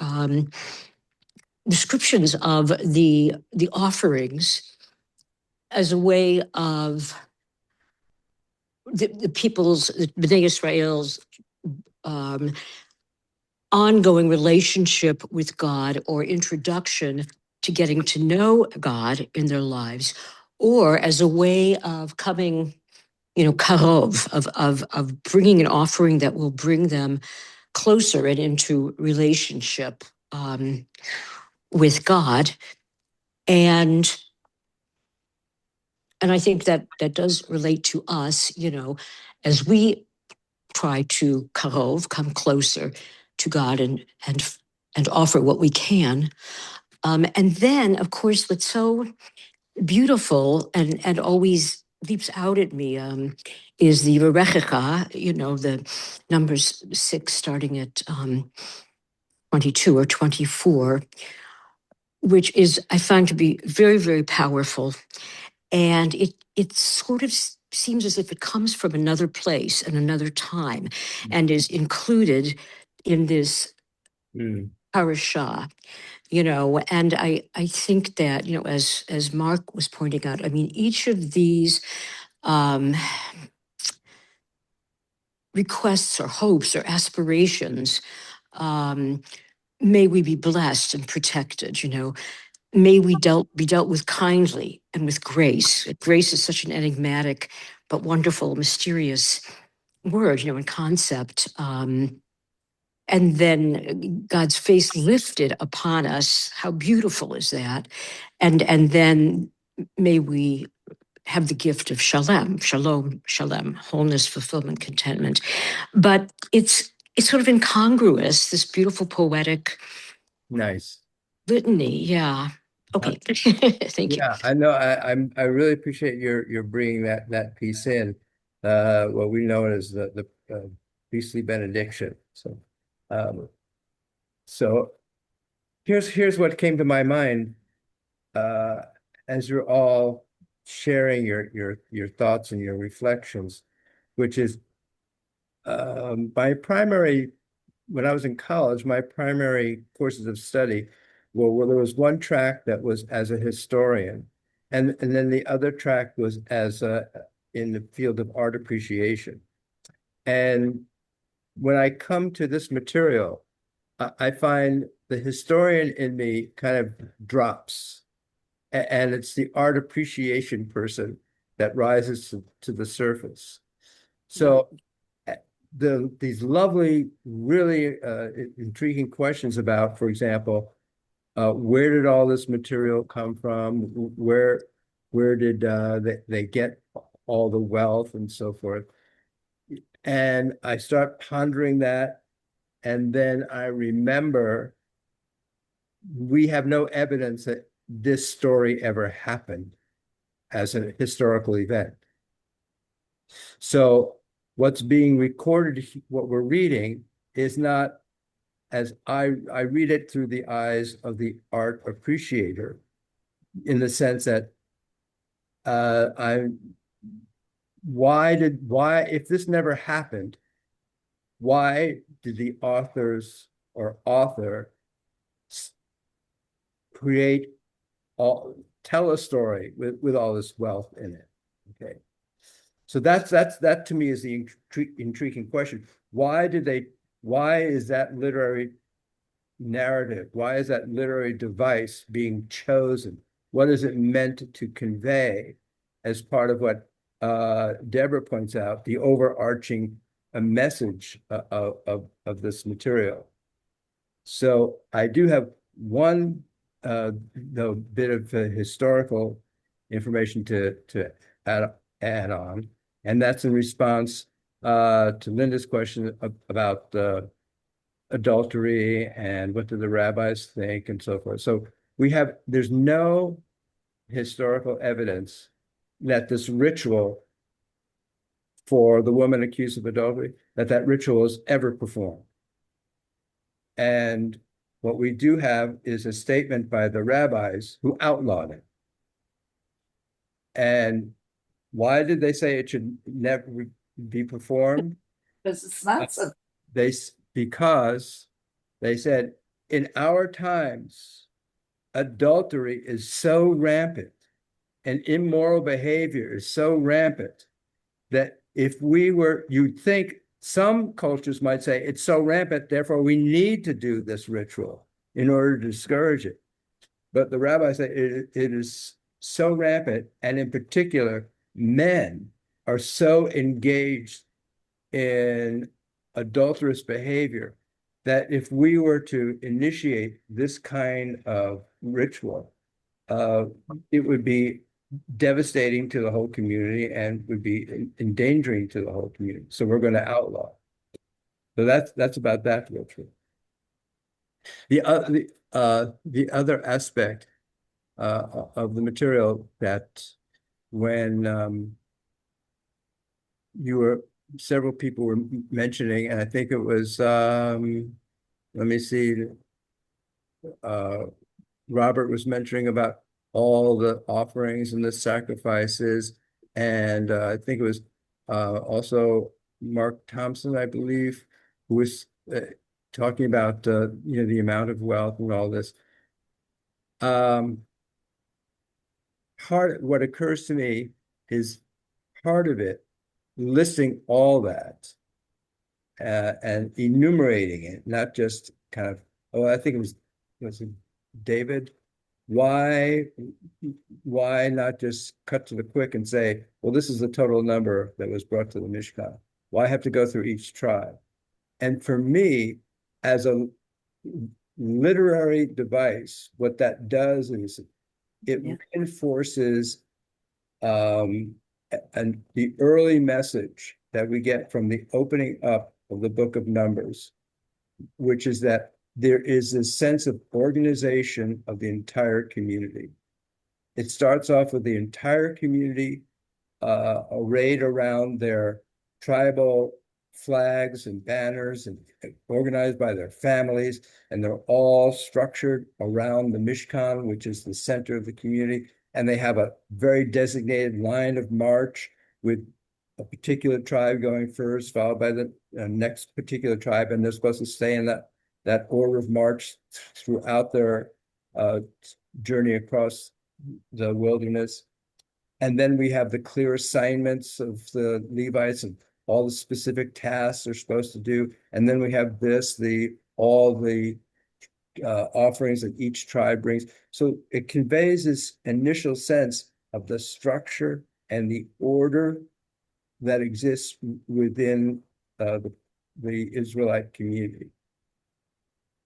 descriptions of the offerings as a way of the people's, the Bnei Israel's ongoing relationship with God, or introduction to getting to know God in their lives, or as a way of coming, karov, of bringing an offering that will bring them closer and into relationship with God. And I think that does relate to us, as we try to karov, come closer to God and offer what we can. And then, of course, what's so beautiful and always leaps out at me is the Yerechecha, the numbers 6 starting at 22 or 24, which is, I find to be very, very powerful. And it sort of seems as if it comes from another place and another time, and is included in this parasha. And I think that, as Mark was pointing out, I mean, each of these requests or hopes or aspirations, may we be blessed and protected, may we be dealt with kindly and with grace. Grace is such an enigmatic but wonderful, mysterious word, and concept. And then God's face lifted upon us. How beautiful is that? And then may we have the gift of shalom, wholeness, fulfillment, contentment. But it's sort of incongruous, this beautiful poetic Nice litany. Yeah. Okay. Thank you. Yeah, I know. I really appreciate your bringing that piece in. What we know as the priestly benediction. Um, so here's what came to my mind as you're all sharing your thoughts and your reflections, which is my primary. When I was in college, my primary courses of study where there was one track that was as a historian, and then the other track was as in the field of art appreciation. And when I come to this material, I find the historian in me kind of drops, and it's the art appreciation person that rises to the surface. So these lovely, really intriguing questions about, for example, where did all this material come from? Where did they get all the wealth and so forth? And I start pondering that, and then I remember we have no evidence that this story ever happened as a historical event. So what's being recorded, what we're reading, is not as I read it through the eyes of the art appreciator, in the sense that why if this never happened, why did the authors or author create tell a story with all this wealth in it? Okay. So that to me is the intriguing question. Why is that literary narrative? Why is that literary device being chosen? What is it meant to convey as part of what Deborah points out, the overarching message of this material? So I do have one bit of historical information to add on, and that's in response to Linda's question about adultery and what do the rabbis think and so forth. So there's no historical evidence that this ritual for the woman accused of adultery, that ritual is ever performed. And what we do have is a statement by the rabbis who outlawed it. And why did they say it should never be performed? Because it's not so. Because they said, in our times, adultery is so rampant and immoral behavior is so rampant that you'd think some cultures might say it's so rampant, therefore we need to do this ritual in order to discourage it. But the rabbis say it is so rampant, and in particular, men are so engaged in adulterous behavior that if we were to initiate this kind of ritual, it would be devastating to the whole community and would be endangering to the whole community. So we're going to outlaw. So that's about that ritual. The other aspect of the material that when several people were mentioning, and I think it was let me see, Robert was mentioning about all the offerings and the sacrifices, and I think it was also Mark Thompson, I believe, who was talking about the amount of wealth and all this. What occurs to me is part of it listing all that and enumerating it, not just kind of, I think was it David? Why not just cut to the quick and say, well, this is the total number that was brought to the Mishkan? Why have to go through each tribe? And for me, as a literary device, what that does is it reinforces and the early message that we get from the opening up of the book of Numbers, which is that there is this sense of organization of the entire community. It starts off with the entire community arrayed around their tribal flags and banners and organized by their families, and they're all structured around the Mishkan, which is the center of the community. And they have a very designated line of march with a particular tribe going first, followed by the next particular tribe, and they're supposed to stay in that order of march throughout their journey across the wilderness. And then we have the clear assignments of the Levites and all the specific tasks they're supposed to do. And then we have all the offerings that each tribe brings. So it conveys this initial sense of the structure and the order that exists within the Israelite community.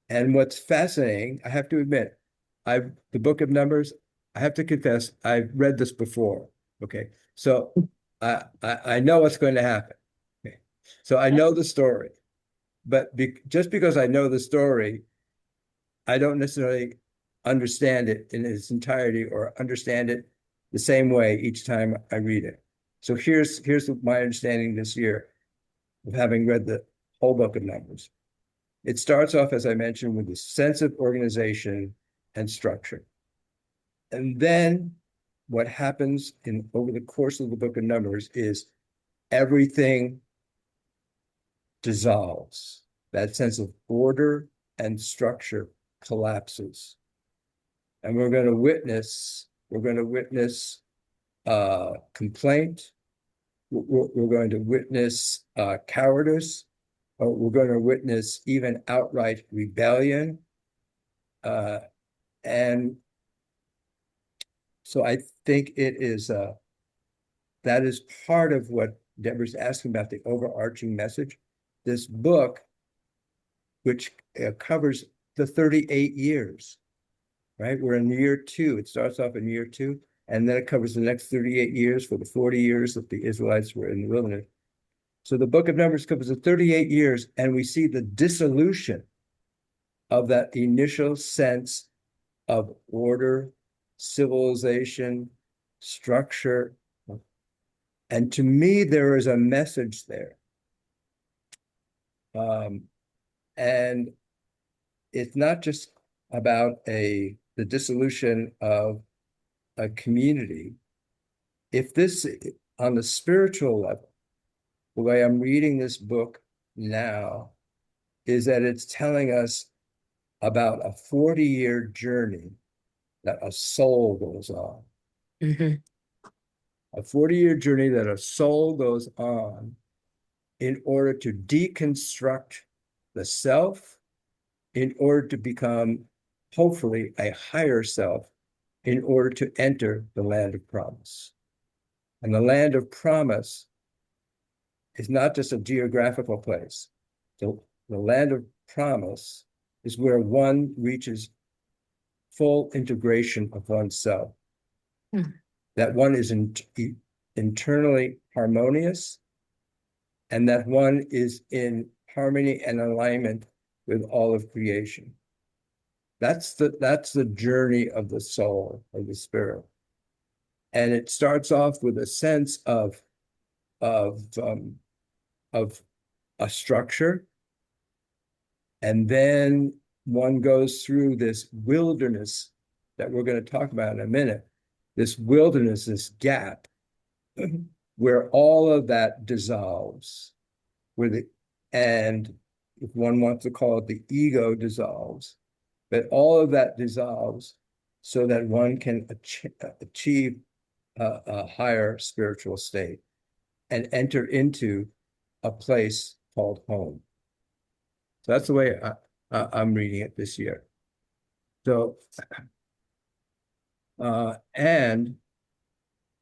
And what's fascinating, I have to admit, the book of Numbers, I have to confess, I've read this before. Okay. So I know what's going to happen. Okay. So I know the story, but just because I know the story, I don't necessarily understand it in its entirety or understand it the same way each time I read it. So here's my understanding this year of having read the whole book of Numbers. It starts off, as I mentioned, with a sense of organization and structure. And then what happens over the course of the book of Numbers is everything dissolves. That sense of order and structure collapses. And we're going to witness complaint. We're going to witness cowardice. We're going to witness even outright rebellion. And so I think it is that is part of what Deborah's asking about, the overarching message. This book, which covers the 38 years, right? We're in year 2. It starts off in year 2, and then it covers the next 38 years for the 40 years that the Israelites were in the wilderness. So the book of Numbers covers the 38 years, and we see the dissolution of that initial sense of order, civilization, structure. And to me, there is a message there. And it's not just about the dissolution of a community. If this, on the spiritual level, the way I'm reading this book now, is that it's telling us about a 40-year journey that a soul goes on. Mhm. A 40-year journey that a soul goes on in order to deconstruct the self, in order to become, hopefully, a higher self, in order to enter the land of promise. And the land of promise is not just a geographical place. The land of promise is where one reaches full integration of oneself. That one is internally harmonious, and that one is in harmony and alignment with all of creation. That's the journey of the soul, of the spirit. And it starts off with a sense of a structure, and then one goes through this wilderness that we're going to talk about in a minute. This wilderness, this gap, where all of that dissolves, and if one wants to call it, the ego dissolves, but all of that dissolves so that one can achieve a higher spiritual state and enter into a place called home. So that's the way I'm reading it this year. So, and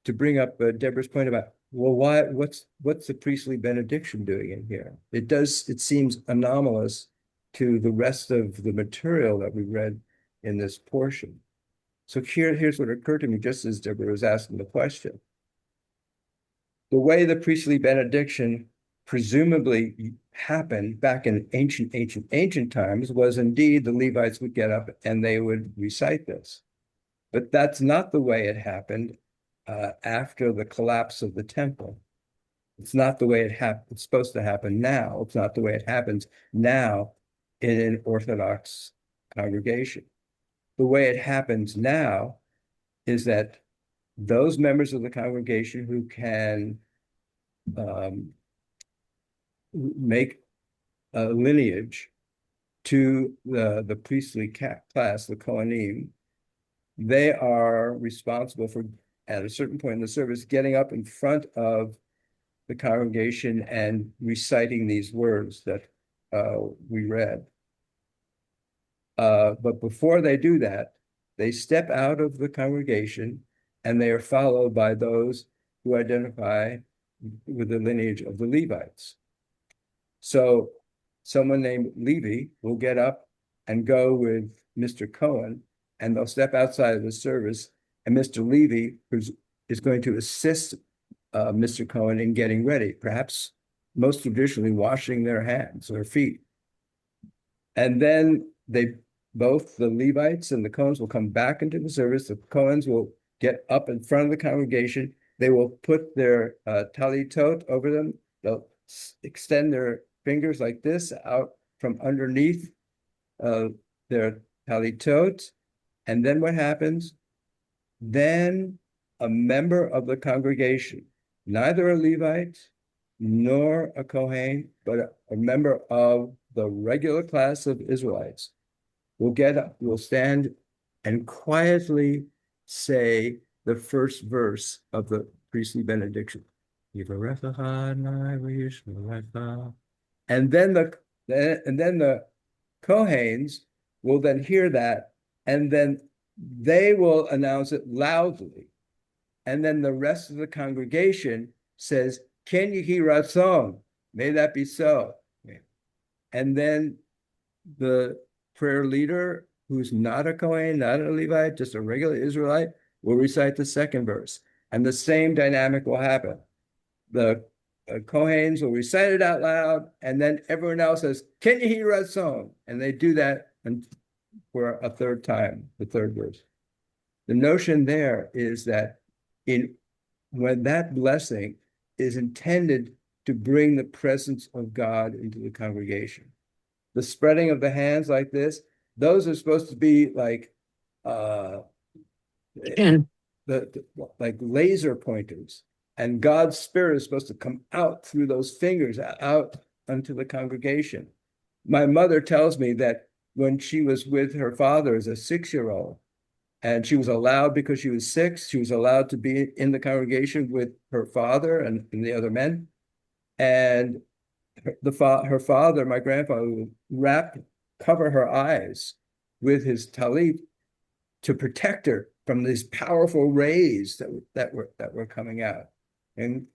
to bring up Deborah's point about, well, what's the priestly benediction doing in here? It seems anomalous to the rest of the material that we read in this portion. So here's what occurred to me just as Deborah was asking the question. The way the priestly benediction presumably happened back in ancient times was indeed the Levites would get up and they would recite this. But that's not the way it happened after the collapse of the temple. It's not the way it's supposed to happen now. It's not the way it happens now in an Orthodox congregation. The way it happens now is that those members of the congregation who can make a lineage to the priestly class, the Kohanim, they are responsible for, at a certain point in the service, getting up in front of the congregation and reciting these words that we read. But before they do that, they step out of the congregation and they are followed by those who identify with the lineage of the Levites. So someone named Levi will get up and go with Mr. Cohen, and they'll step outside of the service, and Mr. Levi is going to assist Mr. Cohen in getting ready, perhaps most traditionally washing their hands or feet. And then both the Levites and the Cohens will come back into the service. The Cohens will get up in front of the congregation. They will put their talitot over them. They'll extend their fingers like this out from underneath their talitot. And then what happens? Then a member of the congregation, neither a Levite nor a Kohen, but a member of the regular class of Israelites, will get up, will stand and quietly say the first verse of the priestly benediction. And then the Kohens will then hear that and then they will announce it loudly. And then the rest of the congregation says, Ken Yehi Ratzon, may that be so. And then the prayer leader, who's not a Kohen, not a Levite, just a regular Israelite, will recite the second verse. And the same dynamic will happen. The Kohens will recite it out loud, and then everyone else says, Ken Yehi Ratzon? And they do that for a third time, the third verse. The notion there is that when that blessing is intended to bring the presence of God into the congregation. The spreading of the hands like this, those are supposed to be like like laser pointers, and God's spirit is supposed to come out through those fingers out unto the congregation. My mother tells me that when she was with her father as a 6-year-old, and she was allowed, because she was 6, she was allowed to be in the congregation with her father and the other men. And her father, my grandfather, would cover her eyes with his talit to protect her from these powerful rays that were coming out. And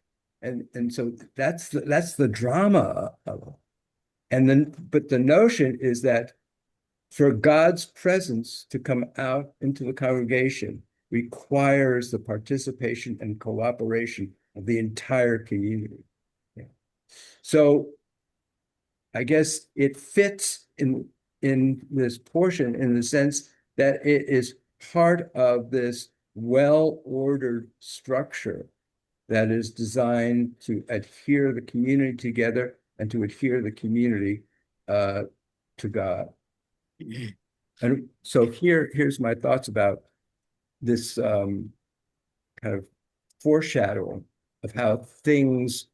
so that's the drama of it. And then, but the notion is that for God's presence to come out into the congregation requires the participation and cooperation of the entire community. Yeah. So I guess it fits in this portion in the sense that it is part of this well-ordered structure that is designed to adhere the community together and to adhere the community to God. And so here's my thoughts about this kind of foreshadowing of how things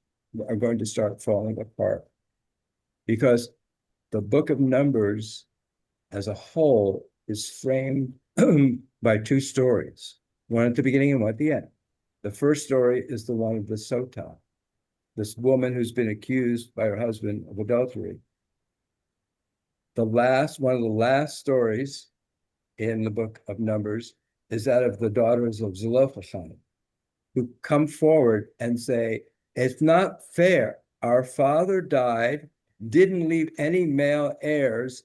are going to start falling apart. Because the book of Numbers as a whole is framed by 2 stories, one at the beginning and one at the end. The first story is the one of the Sotah, this woman who's been accused by her husband of adultery. One of the last stories in the book of Numbers is that of the daughters of Zelophehad, who come forward and say, it's not fair. Our father died, didn't leave any male heirs,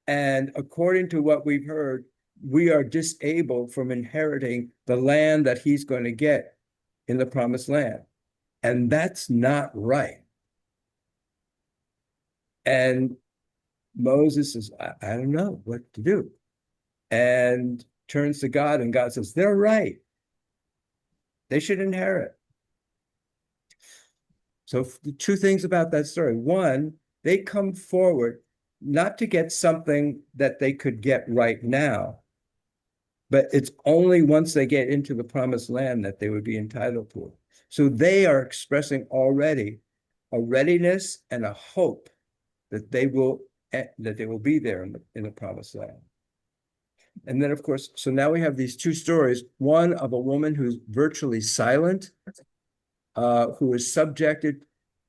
and according to what we've heard, we are disabled from inheriting the land that he's going to get in the promised land. And that's not right. And Moses says, I don't know what to do. And turns to God, and God says, they're right. They should inherit. So the 2 things about that story. One, they come forward not to get something that they could get right now, but it's only once they get into the promised land that they would be entitled to it. So they are expressing already a readiness and a hope that they will be there in the promised land. And then, of course, so now we have these 2 stories, one of a woman who's virtually silent, who is subjected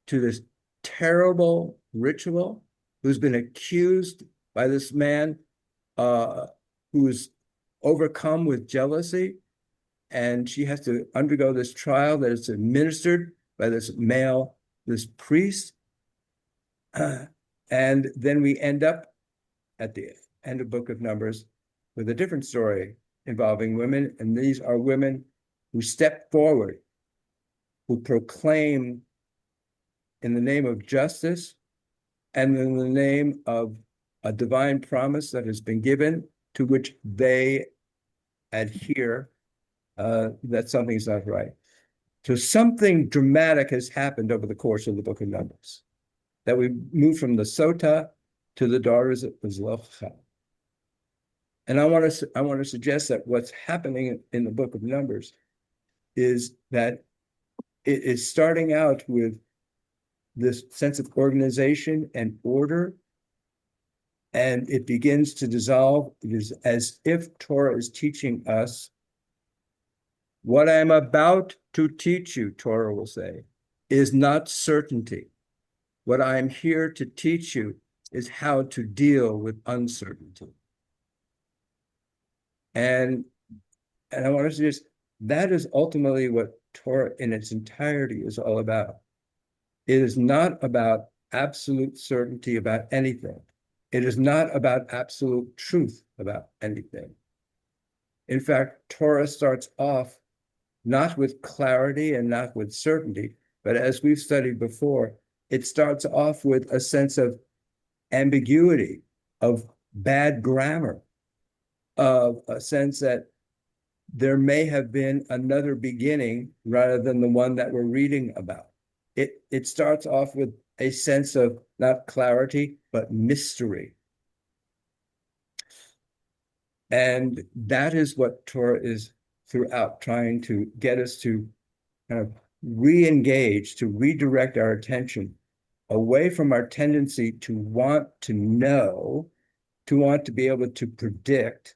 to this terrible ritual, who's been accused by this man who's overcome with jealousy, and she has to undergo this trial that is administered by this priest. And then we end up at the end of Book of Numbers with a different story involving women, and these are women who step forward, who proclaim in the name of justice and in the name of a divine promise that has been given, to which they adhere, that something's not right. So something dramatic has happened over the course of the book of Numbers, that we move from the Sotah to the daughters of Zelophehad. And I want to suggest that what's happening in the book of Numbers is that it is starting out with this sense of organization and order, and it begins to dissolve. It is as if Torah is teaching us, what I'm about to teach you, Torah will say, is not certainty. What I'm here to teach you is how to deal with uncertainty. And I want to suggest that is ultimately what Torah in its entirety is all about. It is not about absolute certainty about anything. It is not about absolute truth about anything. In fact, Torah starts off not with clarity and not with certainty, but as we've studied before, it starts off with a sense of ambiguity, of bad grammar, of a sense that there may have been another beginning rather than the one that we're reading about. It starts off with a sense of not clarity, but mystery. And that is what Torah is throughout, trying to get us to kind of re-engage, to redirect our attention away from our tendency to want to know, to want to be able to predict,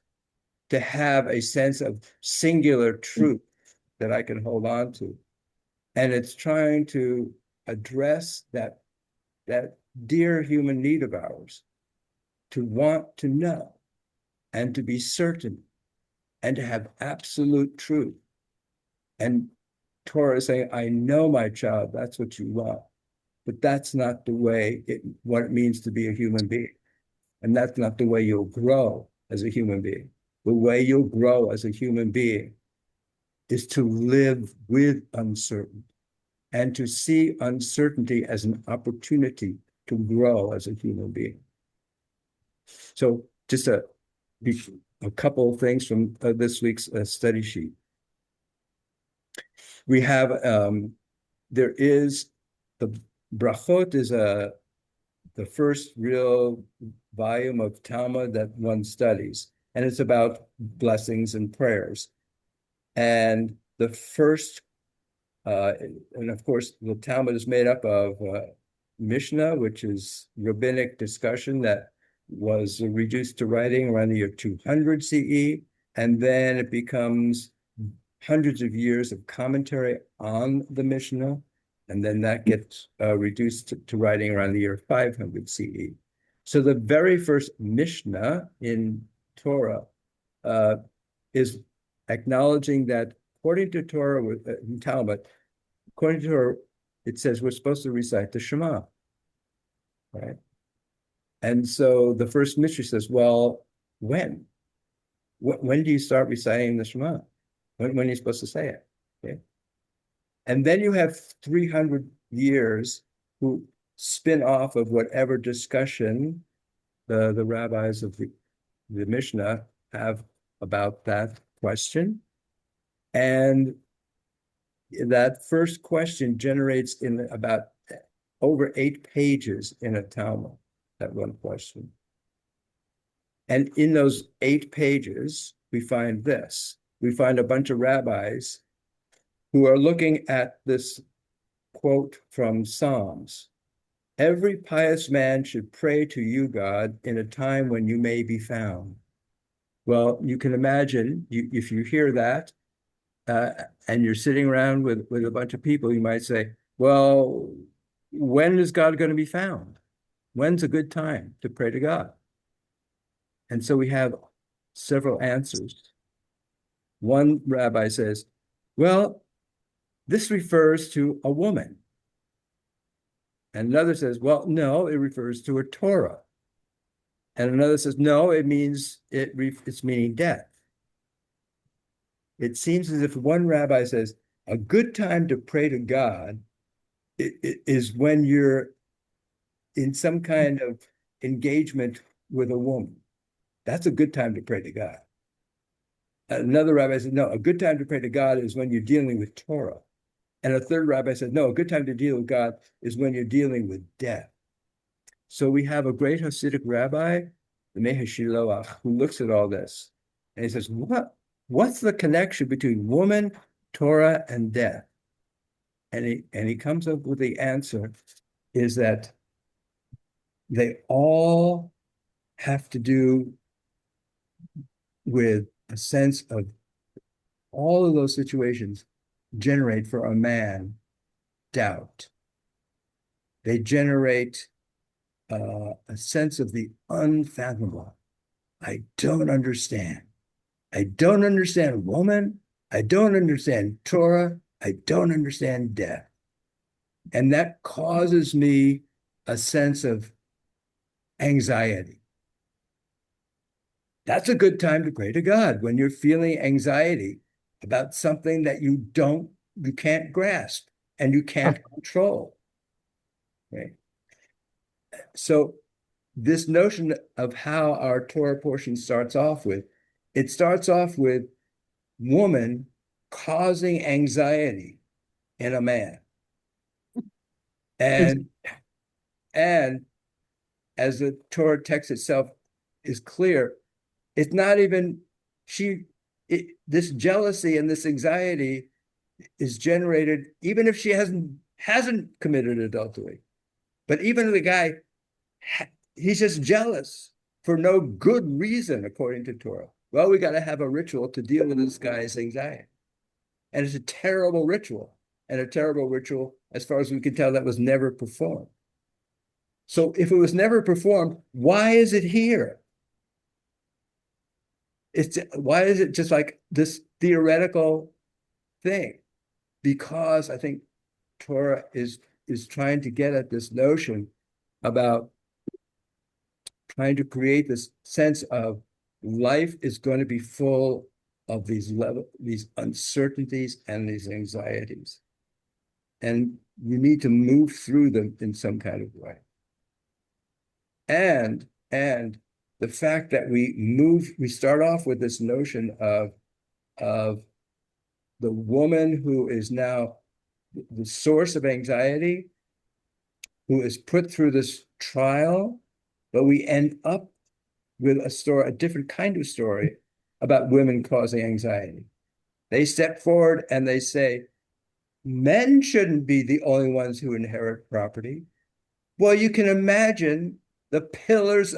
to have a sense of singular truth that I can hold on to. And it's trying to address that dear human need of ours to want to know and to be certain and to have absolute truth. And Torah is saying, I know, my child, that's what you want, but that's not the way what it means to be a human being. And that's not the way you'll grow as a human being. The way you'll grow as a human being is to live with uncertainty and to see uncertainty as an opportunity to grow as a human being. So just a couple of things from this week's study sheet. We have, there is, the Brachot is the first real volume of Talmud that one studies, and it's about blessings and prayers. And the first, and of course, the Talmud is made up of Mishnah, which is rabbinic discussion that was reduced to writing around the year 200 CE, and then it becomes hundreds of years of commentary on the Mishnah, and then that gets reduced to writing around the year 500 CE. So the very first Mishnah in Torah is acknowledging that according to Torah, in Talmud, according to Torah, it says we're supposed to recite the Shema, right? And so the first Mishnah says, well, when? When do you start reciting the Shema? When are you supposed to say it? Okay. And then you have 300 years who spin off of whatever discussion the rabbis of the Mishnah have about that question. And that first question generates in about over 8 pages in a Talmud, that one question. And in those 8 pages, we find this. We find a bunch of rabbis who are looking at this quote from Psalms. Every pious man should pray to you, God, in a time when you may be found. Well, you can imagine, if you hear that, and you're sitting around with a bunch of people, you might say, well, when is God going to be found? When's a good time to pray to God? And so we have several answers. One rabbi says, well, this refers to a woman. And another says, well, no, it refers to a Torah. And another says, no, it means it's meaning death. It seems as if one rabbi says, a good time to pray to God is when you're in some kind of engagement with a woman. That's a good time to pray to God. Another rabbi said, no, a good time to pray to God is when you're dealing with Torah. And a third rabbi said, no, a good time to deal with God is when you're dealing with death. So we have a great Hasidic rabbi, the Meher Shiloach, who looks at all this. And he says, what's the connection between woman, Torah, and death? And he comes up with the answer is that they all have to do with a sense of all of those situations generate for a man doubt. They generate a sense of the unfathomable. I don't understand. I don't understand woman. I don't understand Torah. I don't understand death. And that causes me a sense of anxiety. That's a good time to pray to God when you're feeling anxiety about something that you can't grasp and you can't control. Right? So this notion of how our Torah portion starts off with, it starts off with woman causing anxiety in a man. And as the Torah text itself is clear, it's not even this jealousy and this anxiety is generated even if she hasn't committed adultery. But even the guy, he's just jealous for no good reason, according to Torah. Well, we got to have a ritual to deal with this guy's anxiety. And it's a terrible ritual, and a terrible ritual, as far as we can tell, that was never performed. So if it was never performed, why is it here? Why is it just like this theoretical thing? Because I think Torah is trying to get at this notion about trying to create this sense of life is going to be full of these uncertainties and these anxieties. And you need to move through them in some kind of way. And the fact that we start off with this notion of the woman who is now the source of anxiety, who is put through this trial, but we end up with a different kind of story about women causing anxiety. They step forward and they say, men shouldn't be the only ones who inherit property. Well, you can imagine the pillars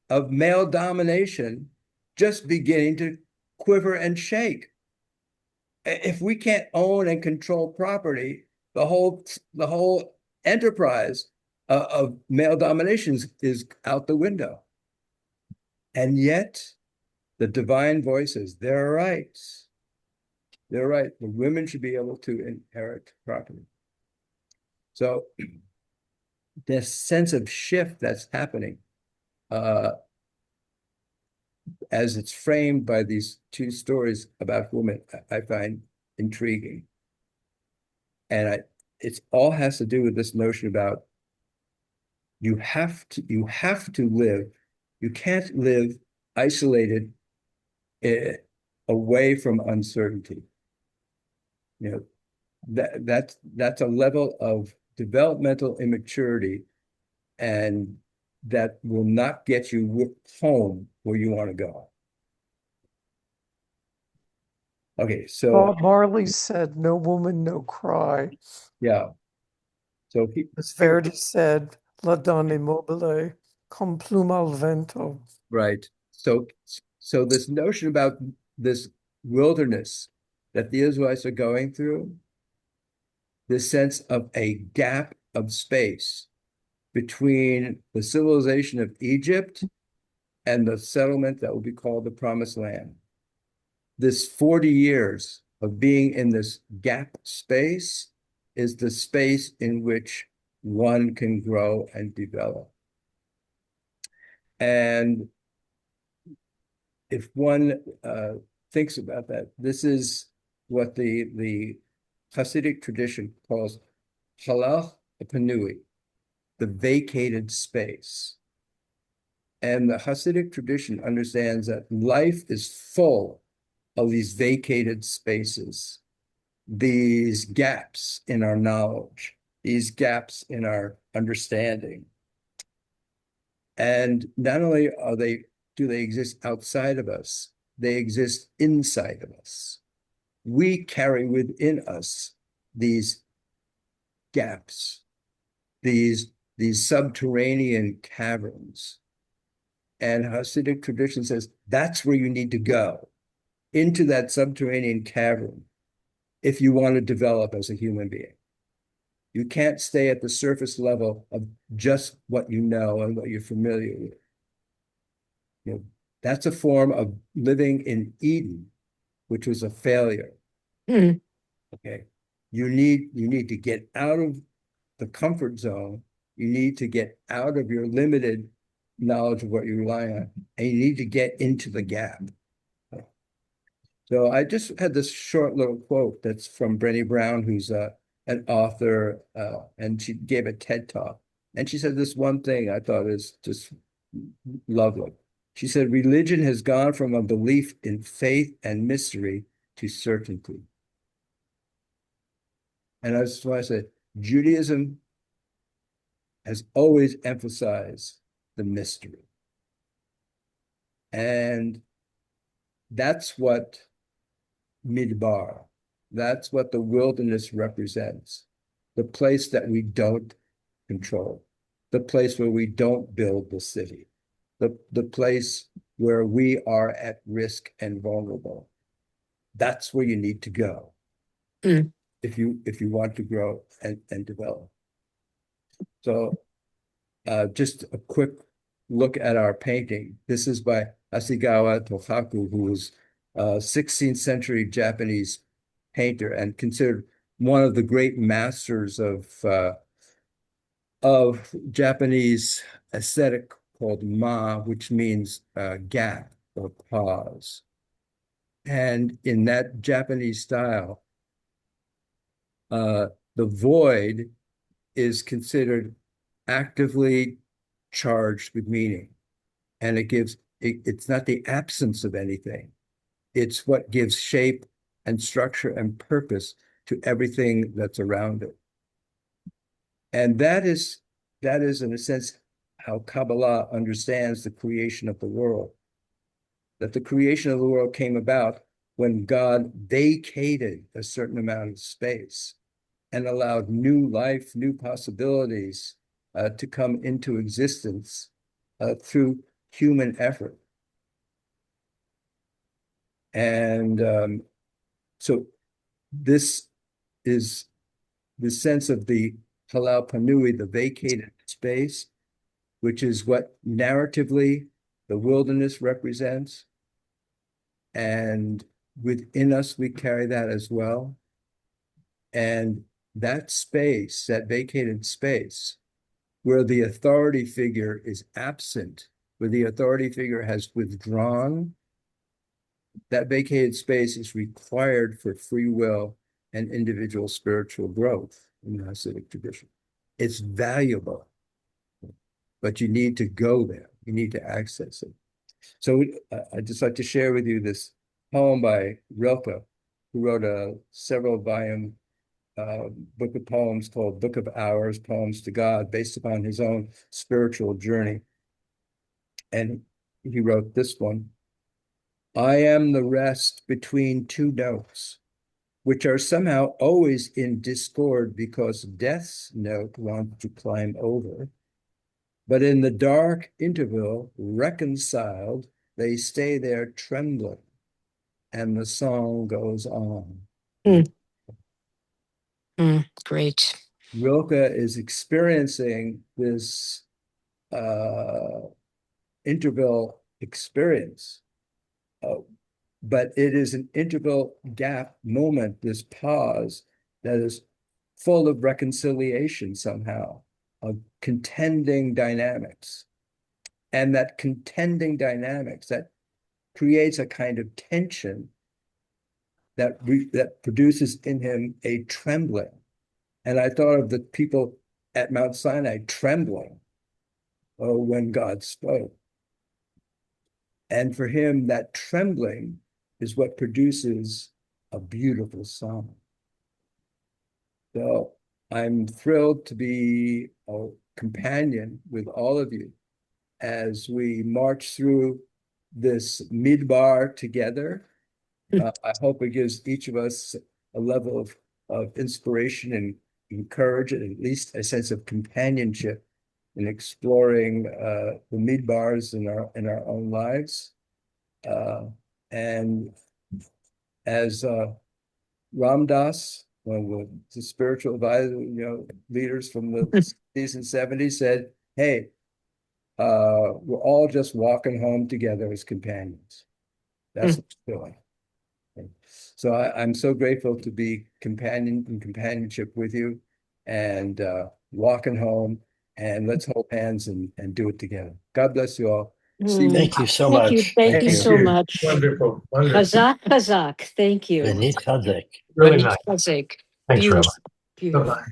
of male domination just beginning to quiver and shake. If we can't own and control property, the whole enterprise of male domination is out the window. And yet, the divine voice says, they're right. They're right. The women should be able to inherit property. So this sense of shift that's happening as it's framed by these two stories about women, I find intriguing. And it all has to do with this notion about you have to live. You can't live isolated away from uncertainty. You know, that's a level of developmental immaturity, and that will not get you home where you want to go. Okay, so Bob Marley said, "No woman, no cry." yeah. So As Verdi said, "La donna immobile, con pluma al vento." right. So this notion about this wilderness that the Israelites are going through, this sense of a gap of space between the civilization of Egypt and the settlement that will be called the Promised Land. This 40 years of being in this gap space is the space in which one can grow and develop. And if one thinks about that, this is what the Hasidic tradition calls halach panui, the vacated space. And the Hasidic tradition understands that life is full of these vacated spaces, these gaps in our knowledge, these gaps in our understanding. And not only do they exist outside of us, they exist inside of us. We carry within us these gaps, these subterranean caverns. And Hasidic tradition says that's where you need to go, into that subterranean cavern, if you want to develop as a human being. You can't stay at the surface level of just what you know and what you're familiar with. You know, That's a form of living in Eden, which was a failure. Mm. Okay. You need to get out of the comfort zone. You need to get out of your limited knowledge of what you rely on, and you need to get into the gap. So I just had this short little quote that's from Brené Brown, who's an author, and she gave a TED talk. And she said this one thing I thought is just lovely. She said, religion has gone from a belief in faith and mystery to certainty. And that's why I said Judaism has always emphasized the mystery. And that's what Midbar, that's what the wilderness represents, the place that we don't control, the place where we don't build the city, the place where we are at risk and vulnerable. That's where you need to go Mm. if you want to grow and develop. So just a quick look at our painting. This is by Hasegawa Tohaku, who was a 16th century Japanese painter and considered one of the great masters of Japanese aesthetic called ma, which means gap or pause. And in that Japanese style, the void is considered actively charged with meaning. And it's not the absence of anything. It's what gives shape and structure and purpose to everything that's around it. And that is, in a sense, how Kabbalah understands the creation of the world. That the creation of the world came about when God vacated a certain amount of space and allowed new life, new possibilities to come into existence through human effort. And so this is the sense of the halal panui, the vacated space, which is what narratively the wilderness represents. And within us, we carry that as well. And that space, that vacated space, where the authority figure is absent, where the authority figure has withdrawn, that vacated space is required for free will and individual spiritual growth in the Hasidic tradition. It's valuable, but you need to go there. You need to access it. So I'd just like to share with you this poem by Rilke, who wrote a several-volume book of poems called Book of Hours, Poems to God, based upon his own spiritual journey. And he wrote this one. I am the rest between two notes, which are somehow always in discord because death's note wants to climb over. But in the dark interval, reconciled, they stay there trembling, and the song goes on. Mm. Great. Rilke is experiencing this interval experience, but it is an interval gap moment, this pause that is full of reconciliation somehow, of contending dynamics. And that contending dynamics, that creates a kind of tension that produces in him a trembling. And I thought of the people at Mount Sinai trembling when God spoke. And for him, that trembling is what produces a beautiful song. So I'm thrilled to be a companion with all of you as we march through this midbar together. I hope it gives each of us a level of inspiration and courage, and at least a sense of companionship in exploring the midbars in our own lives. And as Ram Dass, one of the spiritual advisor, leaders from the 60s and 70s said, hey, we're all just walking home together as companions. That's what I'm feeling. So I'm so grateful to be in companionship with you and walking home, and let's hold hands and do it together. God bless you all. See you. Thank you so Thank you. much. Thank you so much. Wonderful, wonderful. Chazak, Chazak. Thank you. Benit Chazek. Really Benit nice. Chazak. Thanks, Rabbi. Beautiful. Beautiful. Bye-bye.